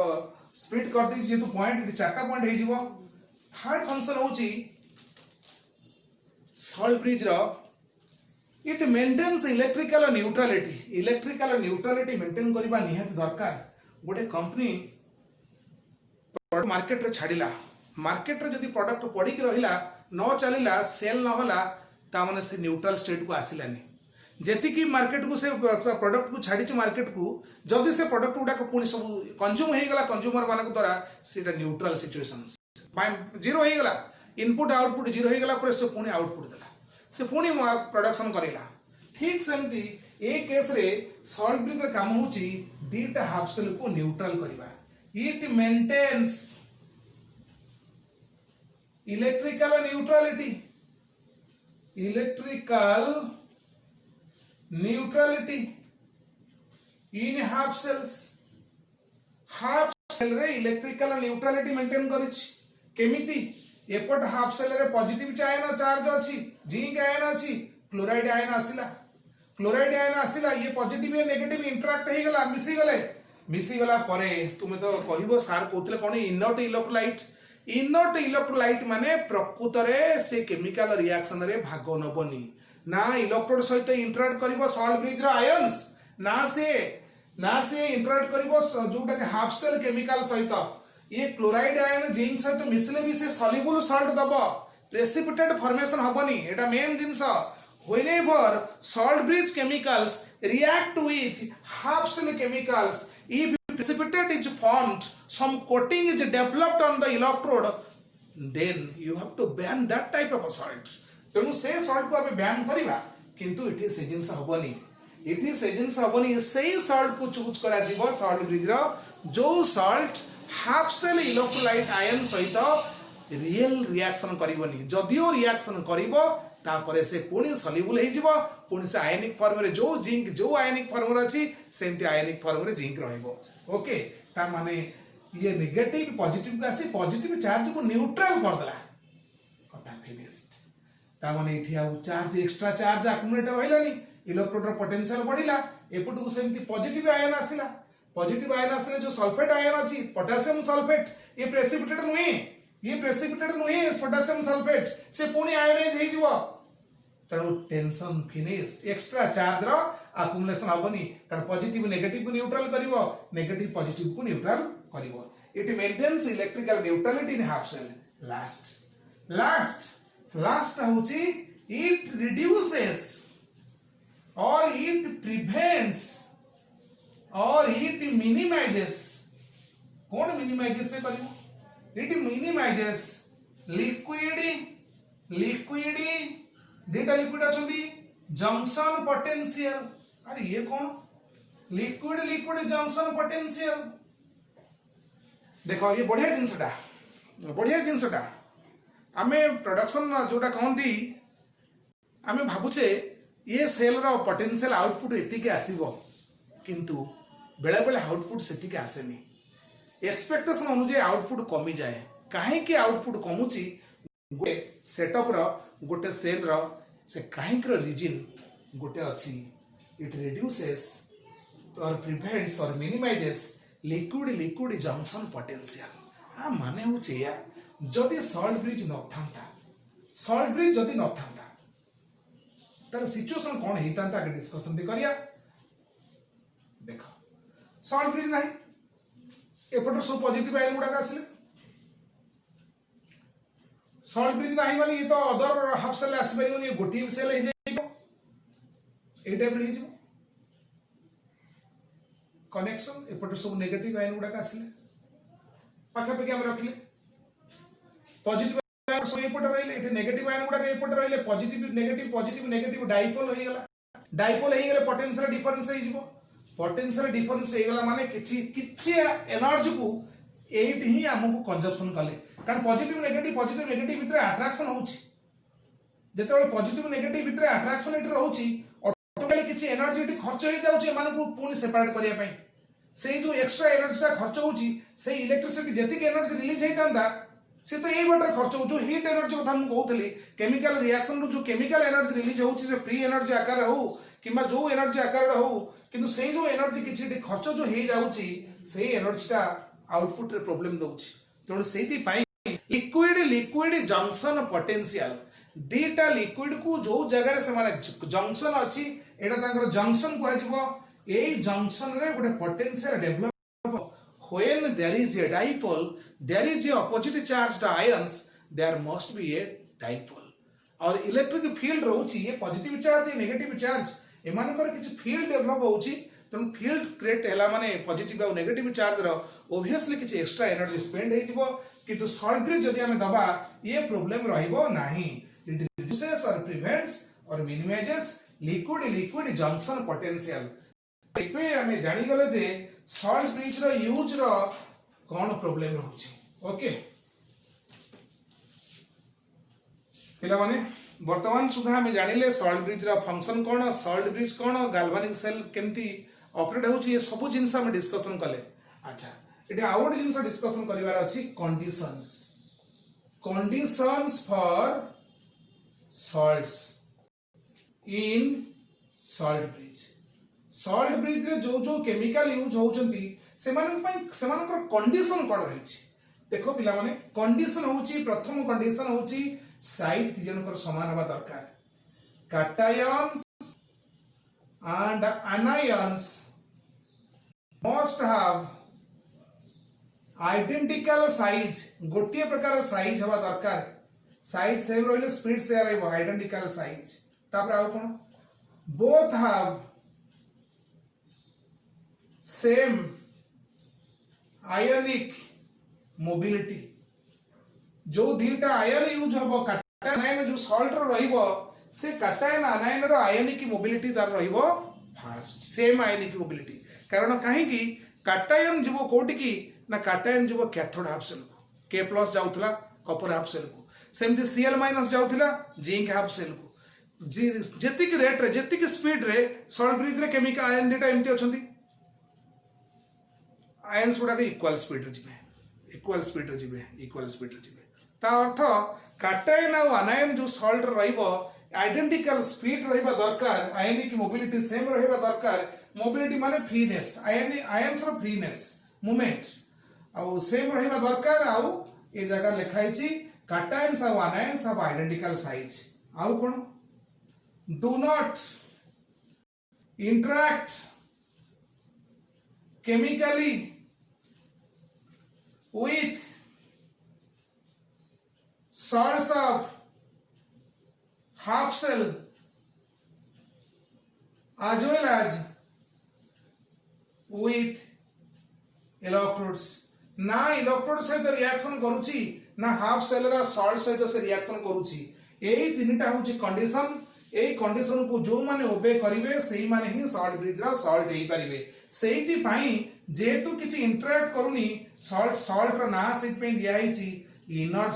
स्प्लिट कर दी जे तो पॉइंट चारटा पॉइंट हे जिवो। थर्ड फंक्शन होची सॉल्ट ब्रिज रो it maintains electrical neutrality maintain करबा निहात दरकार। गोटे कंपनी प्रोडक्ट मार्केट रे छाडिला, मार्केट रे जदी प्रोडक्ट पड़ी के रहिला न चलिला सेल न होला ता माने से न्यूट्रल स्टेट को आसिलानी। जेति की मार्केट को से प्रोडक्ट को छाड़ी मार्केट को जदि से प्रोडक्ट गुडा पुणी सब कंज्यूम हो गला कंज्यूमर मान द्वारा सेटा न्यूट्रल सिचुएशन जीरो हो गला, इनपुट आउटपुट जीरो हो गला पर से पुणी आउटपुट देला, से पुणी प्रोडक्शन करेला। ठीक सेमती ए केस रे सॉल्ट ब्रिज रे काम होची दीटा हाफ सेल को न्यूट्रल करबा। It maintains electrical neutrality in half cells. Half cell रे इलेक्ट्रिकल न्यूट्रलिटी मेंटेन करिछि केमिति, एपट हाफ सेल रे पॉजिटिव आयन चार्ज अछि, जिंक आयन अछि, क्लोराइड आयन आसिला, ये पॉजिटिव या नेगेटिव इंटरैक्ट हे गला, मिसी गला परे तुमे तो कहिबो सार कोतले कोन इनर्ट इलेक्ट्रोलाइट माने प्रकृत रे से केमिकल रिएक्शन रे भाग नबनी ना, इलेक्ट्रोड सहित इंटरैक्ट करिवो सॉल्ट ब्रिज रो आयंस, ना से इंटरैक्ट करिवो जोटा के हाफ सेल केमिकल सहित। ये क्लोराइड आयन जिंक सहित मिसले भी से सॉल्युबल सॉल्ट दबो, प्रेसिपिटेट फॉर्मेशन हबनी, एटा मेन जिंस। Whenever salt bridge chemicals react with half cell chemicals, if precipitate is formed, some coating is developed on the electrode, then you have to ban that type of salt। तेणु से salt को आमे ban करिबा, किंतु इठी से जिंस हबनी, सेही salt को choose करा जिवो सॉल्ट ब्रिज रो जो salt half cell electrolyte ion सहित रियल रिएक्शन करिवनी। जदियो रिएक्शन करिवो तापरे से पुणी सॉल्युबल हे जिवो, पुणी से आयनिक फॉर्म रे जो जिंक जो आयनिक फॉर्म रे अछि सेमति आयनिक फॉर्म रे जिंक रहइबो। ओके ता माने ये नेगेटिव पॉजिटिव का से पॉजिटिव चार्ज को न्यूट्रल कर देला, कथा फिनिश्ड। ता माने इठी आ चार्ज एक्स्ट्रा चार्ज अक्युमुलेट होइलानी, इलेक्ट्रोड रो पोटेंशियल बढ़िला, एपट को सेमती पॉजिटिव आयन आसिला पॉजिटिव आयन आसिले जो सल्फेट आयन अछि पोटेशियम सल्फेट ये प्रेसिपिटेट नुहे पोटेशियम सल्फेट से पुनी आयनाइज हे जिवो तेणु टेंशन फिनिश एक्स्ट्रा चार्ज रो अकुमुलेशन होबनी कारण पॉजिटिव नेगेटिव को न्यूट्रल करिवो नेगेटिव पॉजिटिव को न्यूट्रल करिवो it maintains electrical neutrality in half cell last होची it reduces or it prevents or it minimizes कौन minimizes से करियो it minimizes liquid देटा लिक्विड अछंती जंक्शन पोटेंशियल अरे ये कौन लिक्विड जंक्शन पोटेंशियल देखो ये बढ़िया जिनसटा आमे प्रोडक्शन जोटा कहंती आमे भाबुचे ये सेल रो पोटेंशियल आउटपुट एतिके आसीबो किंतु बेले बेले आउटपुट सेतिके आसेनी एक्सपेक्टेशन अनुसार आउटपुट कमी जाए काहे कि आउटपुट कमुची गोटे सेटअप रो गोटे सेल रो से काहे के रीजन गोटे अछि इट रिड्यूसेस और प्रिवेंट्स और मिनिमाइजेस लिक्विड जंक्शन पोटेंशियल आ माने होचे या जदि सॉल्ट ब्रिज जदि न था तार सिचुएशन कौन होता आगे डिस्कशन करिया देखो सॉल्ट ब्रिज नहीं एपटर सब पॉजिटिव आयन गुडा आसिले सॉल्ट ब्रिज नहीं माने ये तो अदर हाफ सेल आसी परियोनी गोटी सेल हे जाइबो ए टाइप रे हिजो कनेक्शन एपटर सब नेगेटिव आयन गुडा आसिले पाखा पे हम रखिले पॉजिटिव सो एपट रहिले एटे नेगेटिव आयन गुडा एपट रहिले पॉजिटिव नेगेटिव डाइपोल हे गेले पोटेंशियल डिफरेंस हे जिवो पोटेंशियल डिफरेंस हे गेला माने किछि एनर्जी को एट ही हमकु कंजप्शन कले कारण पॉजिटिव नेगेटिव भितर अट्रैक्शन होउची जेतेबेले पॉजिटिव नेगेटिव भितर अट्रैक्शन एट रहउची ऑटोमेटिकली किछि एनर्जी एट खर्च हे जाउची मानकु पुनी सेपरेट करिया पई से जो एक्स्ट्रा एनर्जी ता खर्च होउची से इलेक्ट्रिसिटी जेतिक एनर्जी रिलीज हेतांदा से तो यही बाटर खर्च हो जो हीट एनर्जी कथा हम कहतली केमिकल रिएक्शन रो जो केमिकल एनर्जी रिलीज होउची से फ्री एनर्जी आकार हो किबा जो एनर्जी आकार हो किंतु से जो एनर्जी किछि खर्च जो हे जाउची से एनर्जी ता आउटपुट रे प्रॉब्लम दउची तेणु सेति पाई लिक्विड जंक्शन पोटेंशियल दीटा लिक्विड को जो जगह से माने जंक्शन अछि एटा तांकर जंक्शन को आजिबो एई जंक्शन रे गोटे potential develop when there is a dipole there is a opposite charged ions there must be a dipole और इलेक्ट्रिक फील्ड रहउची ये पॉजिटिव चार्ज ये नेगेटिव चार्ज एमानकर किछि फील्ड डेवलप होउची तन फील्ड क्रिएट हैला माने पॉजिटिव और नेगेटिव चार्ज रो obviously किछि एक्स्ट्रा एनर्जी स्पेंड हे जिवो किंतु सॉल्ट ब्रिज जदि हमें दबा ये प्रॉब्लम रहिबो नाही इट रिड्यूसेस और प्रिवेंट्स और मिनिमाइजेस लिक्विड जंक्शन पोटेंशियल एपे हमें जानि गले जे सॉल्ट ब्रिज रो यूज रो कोन प्रॉब्लम रहउची ओके पिला माने वर्तमान सुधा हमें जानिले सॉल्ट ब्रिज रो फंक्शन कोन सॉल्ट ब्रिज कोन गाल्वानिक सेल केमती ऑपरेट होउची ये सब जिंस हम डिस्कशन कले अच्छा एटे आउट जिंस डिस्कशन करिवार अछि conditions for salts in salt bridge रे जो केमिकल यूज होउचंती सेमानकर कंडीशन कोन रहिछि देखो पिला माने कंडीशन होउची प्रथम कंडीशन होउची साइज कि जनकर समान हवा दरकार cations and anions must have identical size गोटिए प्रकार साइज हवा दरकार साइज सेम रहले स्पीड से रहबो आइडेंटिकल साइज तापर आउ कोन both have same ionic mobility जो दीटा आयन यूज हबो कैटायन आयन जो सॉल्ट रो रहइबो से कैटायन आयन रो आयनिक मोबिलिटी तार रहइबो फास्ट सेम आयनिक मोबिलिटी कारण काहे कि कैटायन जीवो कोटी की ना कैटायन जीवो कैथोड हाफ सेल को K+ जाउथला कॉपर हाफ सेल को सेमती Cl- जाउथला जिंक हाफ सेल को जेतिक रेट रे जेतिक स्पीड रे सॉल्ट ब्रिज रे केमिकल आयन डेटा एमती अछंती आयन्स गुडा इक्वल स्पीड रे जिबे ता अर्थ कैटायन और आनायन जो सॉल्ट रहइबो आइडेंटिकल स्पीड रहइबा दरकार आयनिक मोबिलिटी सेम रहइबा दरकार मोबिलिटी माने फ्रीनेस आयन्स रो फ्रीनेस मूवमेंट आउ सेम रहिबा दरकार आउ ए जगह लिखाई छी कैटायंस आउ आनायंस हैव आइडेंटिकल साइज आउ कोन do not interact chemically with salts of half cell as well as with electrodes ना इलेक्ट्रोड सहित रिएक्शन करूची ना हाफ सेल रा सॉल्ट सहित से रिएक्शन करूची एई तीनटा होची कंडीशन एई कंडीशन को जो माने ओबे करिवे सेही माने ही सॉल्ट ब्रिज रा सॉल्ट हेई परिवे सेहिति पई जेतु किछि इंटरैक्ट करूनी सॉल्ट रा ना सेहि पे दिया हिची इनर्ट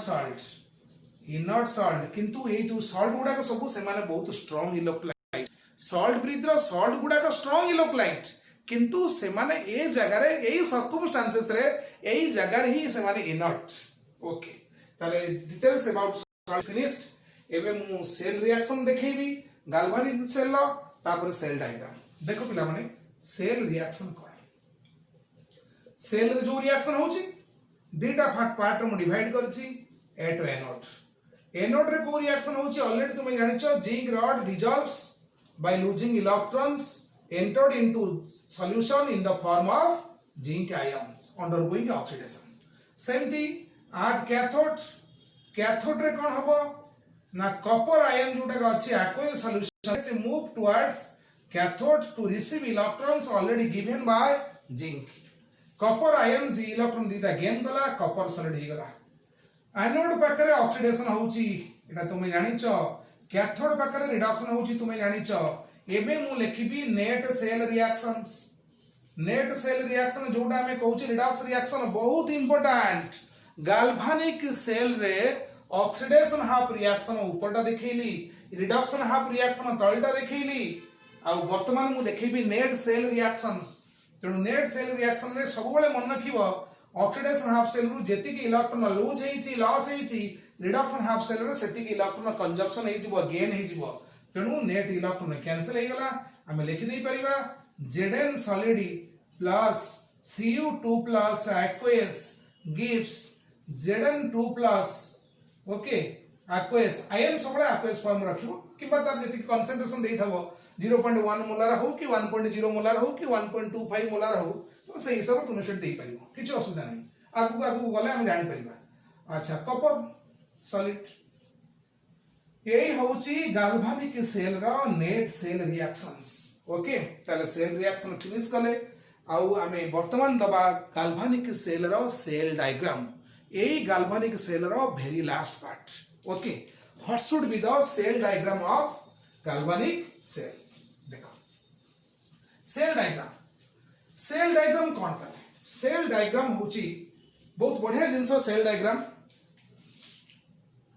सॉल्ट किंतु ए जो सॉल्ट गुडा को सब से माने बहुत स्ट्रांग इलेक्ट्रोलाइट सॉल्ट ब्रिज रा सॉल्ट गुडा को स्ट्रांग इलेक्ट्रोलाइट किंतु से माने ए जगह रे एई सर्कमस्टेंसेस रे एई जगह ही से माने इनर्ट ओके ताले डिटेल्स अबाउट सॉल्ट फिनिश्ड एबे मु सेल रिएक्शन देखैबी गाल्वानिक सेल तापर सेल डायग्राम देखो पिला माने सेल रिएक्शन कोन सेल रे जो रिएक्शन होची दुटा पार्ट में डिवाइड करछि ए टू एनोड रे को रिएक्शन होची ऑलरेडी तुम जानिछो zinc rod dissolves by losing electrons entered into solution in the form of zinc ions undergoing oxidation सेमती at cathode रे कोन हबो ना कॉपर आयन जोटा अछि aqueous solution से move towards cathode to receive electrons already given by zinc copper ion जी electron दीटा gain गला कॉपर सॉलिड ही गला एनोड पाखरे ऑक्सीडेशन होउची एटा तुमे जानिछो कैथोड पाखरे रिडक्शन होउची तुमे जानिछो एबे मु लिखिबी नेट सेल रिएक्शन जोटा हमें कहउची रिडक्स रिएक्शन बहुत इंपोर्टेंट गाल्वानिक सेल रे ऑक्सीडेशन हाफ रिएक्शन ऊपरटा देखैली रिडक्शन हाफ रिएक्शन तळटा देखैली आ वर्तमान मु देखैबी नेट सेल रिएक्शन तेणु नेट सेल रिएक्शन रे सब बेले मन रखिबो ऑक्सीडेशन हाफ सेल रु जेति कि इलेक्ट्रॉन लूज हेची लॉस हेची रिडक्शन हाफ सेल रे सेति कि इलेक्ट्रॉन कंजप्शन हेजिबो गेन हेजिबो तेणु नेट इलेक्ट्रॉन कैंसिल हे गला हमें लिखि दे परिबा Zn solid plus Cu2 plus aqueous gives Zn2 plus okay aqueous ion सबले aqueous फॉर्म रखिबो किबा तार जेति कंसंट्रेशन देइ थबो 0.1 मोलार हो कि 1.0 मोलार हो कि 1.25 मोलार हो तो से हिसाब तुम सेट देइ परिबो किछ असुविधा नै आगु आगु गले हम जानि परिबा अच्छा कॉपर सॉलिड यही होची गाल्वानिक सेल रो नेट सेल रिएक्शंस ओके ताले सेल रिएक्शन फिनिश कले आउ आमे वर्तमान दबा गाल्वानिक सेल रो सेल डायग्राम एई गाल्वानिक सेल रो very last part okay what should be the cell diagram of galvanic cell देखो सेल डायग्राम कोन ताले सेल डायग्राम होची बहुत बढ़िया जिंस सेल डायग्राम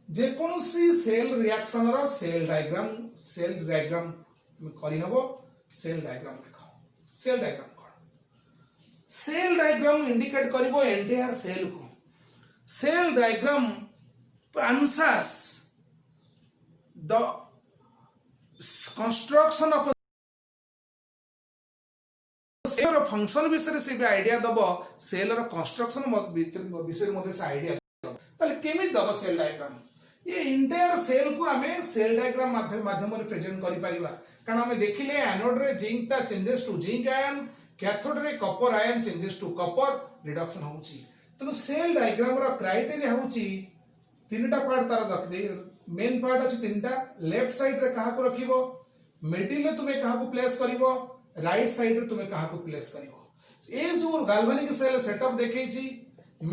जे कोनोसी सेल रिएक्शन रो सेल डायग्राम करी हबो सेल डायग्राम देखो सेल डायग्राम कोन सेल डायग्राम इंडिकेट करिवो एंटायर सेल को cell diagram answers the construction of cell रो फंक्शन विषय से भी आईडिया दबो सेल रो कंस्ट्रक्शन विषय मध्ये से आईडिया ताले केमि दबो सेल डायग्राम ये इंटायर सेल को हमें सेल डायग्राम माध्यम रे प्रेजेंट करि परिबा कारण हमें देखिले एनोड रे जिंक ता changes to zinc ion cathode रे copper ion changes to copper reduction होउची तनो सेल डायग्राम रो क्राइटेरिया होउची तीनटा पार्ट तार रख दे मेन पार्ट अछि तीनटा लेफ्ट साइड रे कहा को रखिबो मिडिल रे तुमे कहा को प्लेस करिवो राइट साइड रे तुमे कहा को प्लेस करिवो ए जो गाल्वानिक सेल सेटअप देखै छी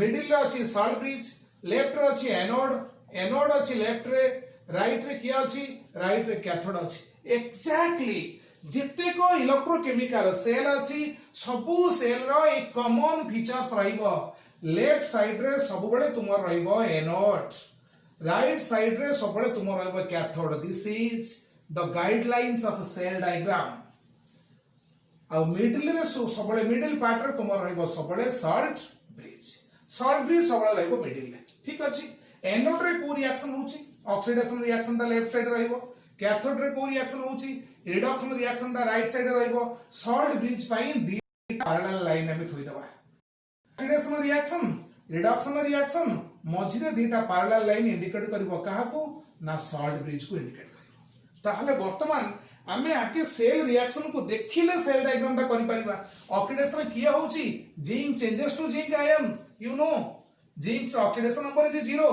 मिडिल रे अछि सॉल्ट ब्रिज लेफ्ट रे अछि एनोड अछि लेफ्ट रे राइट रे किया अछि राइट रे कैथोड अछि एग्जैक्टली जिते को इलेक्ट्रोकेमिकल सेल अछि सबु सेल रो एक कॉमन फीचर्स रहइबो लेफ्ट साइड रे सब बेले तुमर रहइबो एनोड राइट साइड रे सब बेले तुमर रहइबो cathode this is the guidelines of cell diagram आ मिडिल रे सब बेले मिडिल पार्ट रे तुमर रहइबो सब बेले सॉल्ट ब्रिज सब बेले रहइबो मिडिल रे ठीक अछि एनोड रे को रिएक्शन होची ऑक्सीडेशन रिएक्शन ता लेफ्ट साइड रहइबो कैथोड रे को रिएक्शन होची रिडक्शन रिएक्शन ता राइट साइड रहइबो सॉल्ट ब्रिज पई दी पैरेलल लाइन हम थोइ दबा ऑक्सीडेशन रिएक्शन रिडक्शन रिएक्शन मझिरे दीटा पैरेलल लाइन इंडिकेट करबो काहाकू ना सॉल्ट ब्रिज को इंडिकेट करबो ताहले वर्तमान आमे आके सेल रिएक्शन को देखिले सेल डायग्राम ता करि परिबा ऑक्सीडेशन किया होची zinc changes to zinc ion you know zinc oxidation number is 0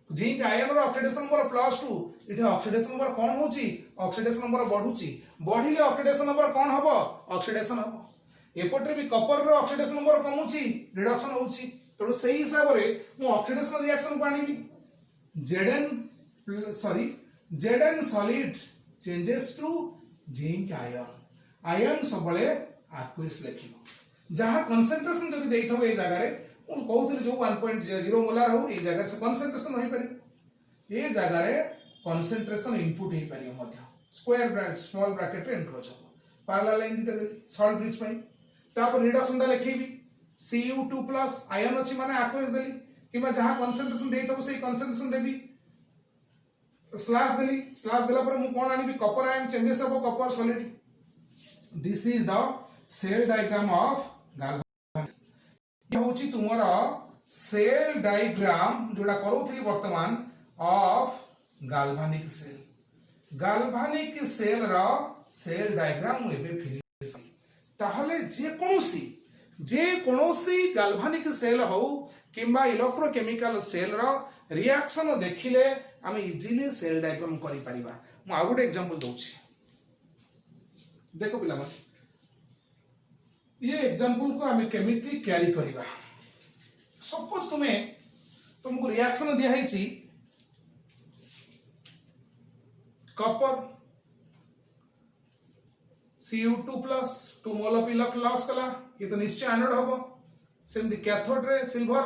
zinc ion रो ऑक्सीडेशन नंबर +2 इथे ऑक्सीडेशन नंबर कोन होची ऑक्सीडेशन नंबर बढ़ुची बढ़िले ऑक्सीडेशन नंबर कोन हबो ऑक्सीडेशन हबो एपटरे भी कपर रो ऑक्सीडेशन नंबर कमुची रिडक्शन होची तो सही हिसाब रे मु ऑक्सीडेशन रिएक्शन को आनिबी Zn solid changes to zinc ion सबले aqueous लेखिबो जहां कंसंट्रेशन जदी देइथबो ए जगह रे मु कहउतली जो 1.0 मोलार हो ए जगह से कंसंट्रेशन होई पारि ए जगह रे कंसंट्रेशन इनपुट होई पारि मध्य स्क्वायर ब्रैकेट स्मॉल ब्रैकेट रे एनक्लोज हो पैरेलल लाइन दिते देली सॉल्ट ब्रिज पई तापर रिडक्शन दा लेखिबी Cu2+ आयन अछि माने aqueous देली किबा जहां कंसंट्रेशन देइथबो सेही कंसंट्रेशन देबी स्लैश देला पर मु कोन आनिबी कॉपर आयन चेंजेस हो copper solid this is the cell diagram of galvanic ये होची तुमरा सेल डायग्राम जोडा करूथली वर्तमान ऑफ गाल्वानिक सेल रा सेल डायग्राम मु एबे फिनिश ताहले जे कोनोसी गाल्वानिक सेल हो किंबा इलेक्ट्रोकेमिकल सेल रा रिएक्शन देखिले आमे इजीली सेल डायग्राम करि परिबा मु आ गुड एग्जांपल दोछि देखो पिला मन ये एग्जांपल को आमे केमिति कैरी करिबा सपोज तुमको रिएक्शन दिया है ची copper Cu2+ 2 mole of electron loss कला ये तो निश्चय एनोड होबो same the cathode ray silver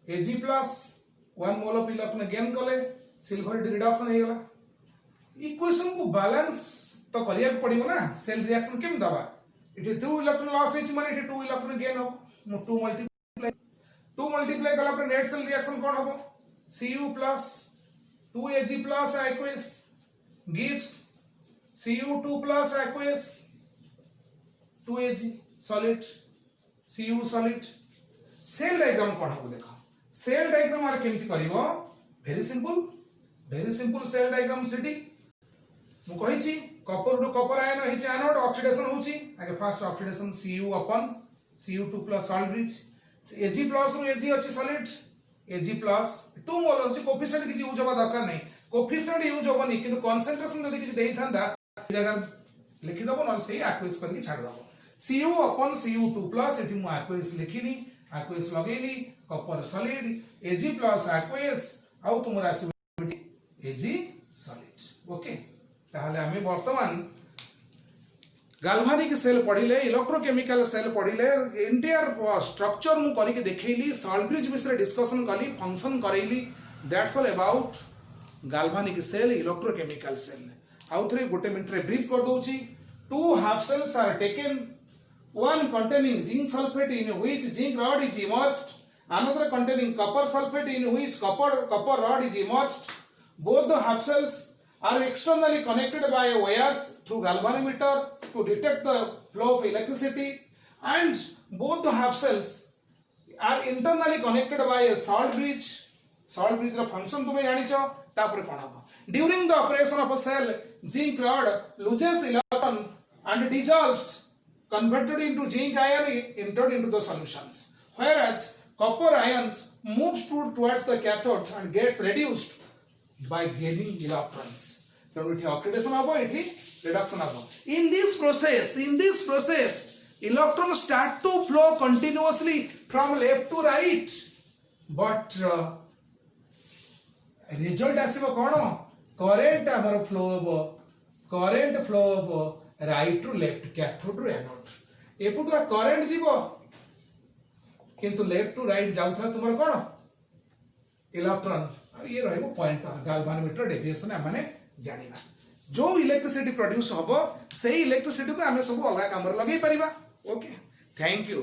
Ag+ 1 mole of electron gain कले सिल्वर रिडक्शन हे गला इक्वेशन को बैलेंस तो करिया पड़िबो ना सेल रिएक्शन केम दबा इथे 2 इलेक्ट्रॉन लॉस हे माने इथे 2 इलेक्ट्रॉन गेन हो 2 मल्टीप्लाई कला पर नेट सेल रिएक्शन कोन होबो Cu+ 2Ag+ aqueous gives Cu2+ aqueous 2Ag solid Cu solid cell diagram कोन हो देखो सेल डायग्राम आर केमति करिवो वेरी सिंपल सेल डायग्राम सिटी मु कहि छी कॉपर टू कॉपर आयन हिच एनोड ऑक्सीडेशन होची आगे फर्स्ट ऑक्सीडेशन Cu अपन Cu2+ सॉल्ट ब्रिज Ag+ रो Ag अछि सॉलिड Ag+ 2 मोल अछि कोफिशिएंट किछि यूज होबा दरकार नै कोफिशिएंट यूज होबनी किंतु कंसंट्रेशन जदी किछि देई थांदा जगह लिखि दबो न सेही एक्वेस करके छाड़ दबो Cu अपन Cu2+ एठी मु एक्वेस लिखिनी एक्वेस लगेली कॉपर सॉलिड Ag+ एक्वेस आउ तुमरा आसी Ag सॉलिड ओके ताहले हमें वर्तमान गाल्वानिक सेल पढ़िले इलेक्ट्रोकेमिकल सेल पढ़िले एंटायर स्ट्रक्चर मु करी के देखैली सॉल्ट ब्रिज विषय डिस्कशन कली फंक्शन करैली that's all about galvanic cell electrochemical cell आउ थरे गोटे मिनिट रे ब्रीफ कर दोची two half cells are taken one containing zinc sulfate in which zinc rod is immersed another containing copper sulfate in which copper rod is immersed both the half cells are externally connected by wires through galvanometer to detect the flow of electricity and both the half cells are internally connected by a salt bridge ର function तुमे जानिछो तापर कोन हबो during the operation of a cell zinc rod loses electron and dissolves converted into zinc ion entered into the solutions whereas copper ions moves towards the cathode and gets reduced by gaining electrons so it oxidation habo iti reduction habo in this process electrons start to flow continuously from left to right but result asibo kono current amar flow hobo right to left cathode to anode एपुटुआ current जीवो किंतु left to right जाउथला तुमर कोन electron ये रहबो pointer galvanometer deviation माने जानिबा जो electricity produce हबो सेही इलेक्ट्रिसिटी को हमें सब अलग काम रे लगै परिबा ओके थैंक यू।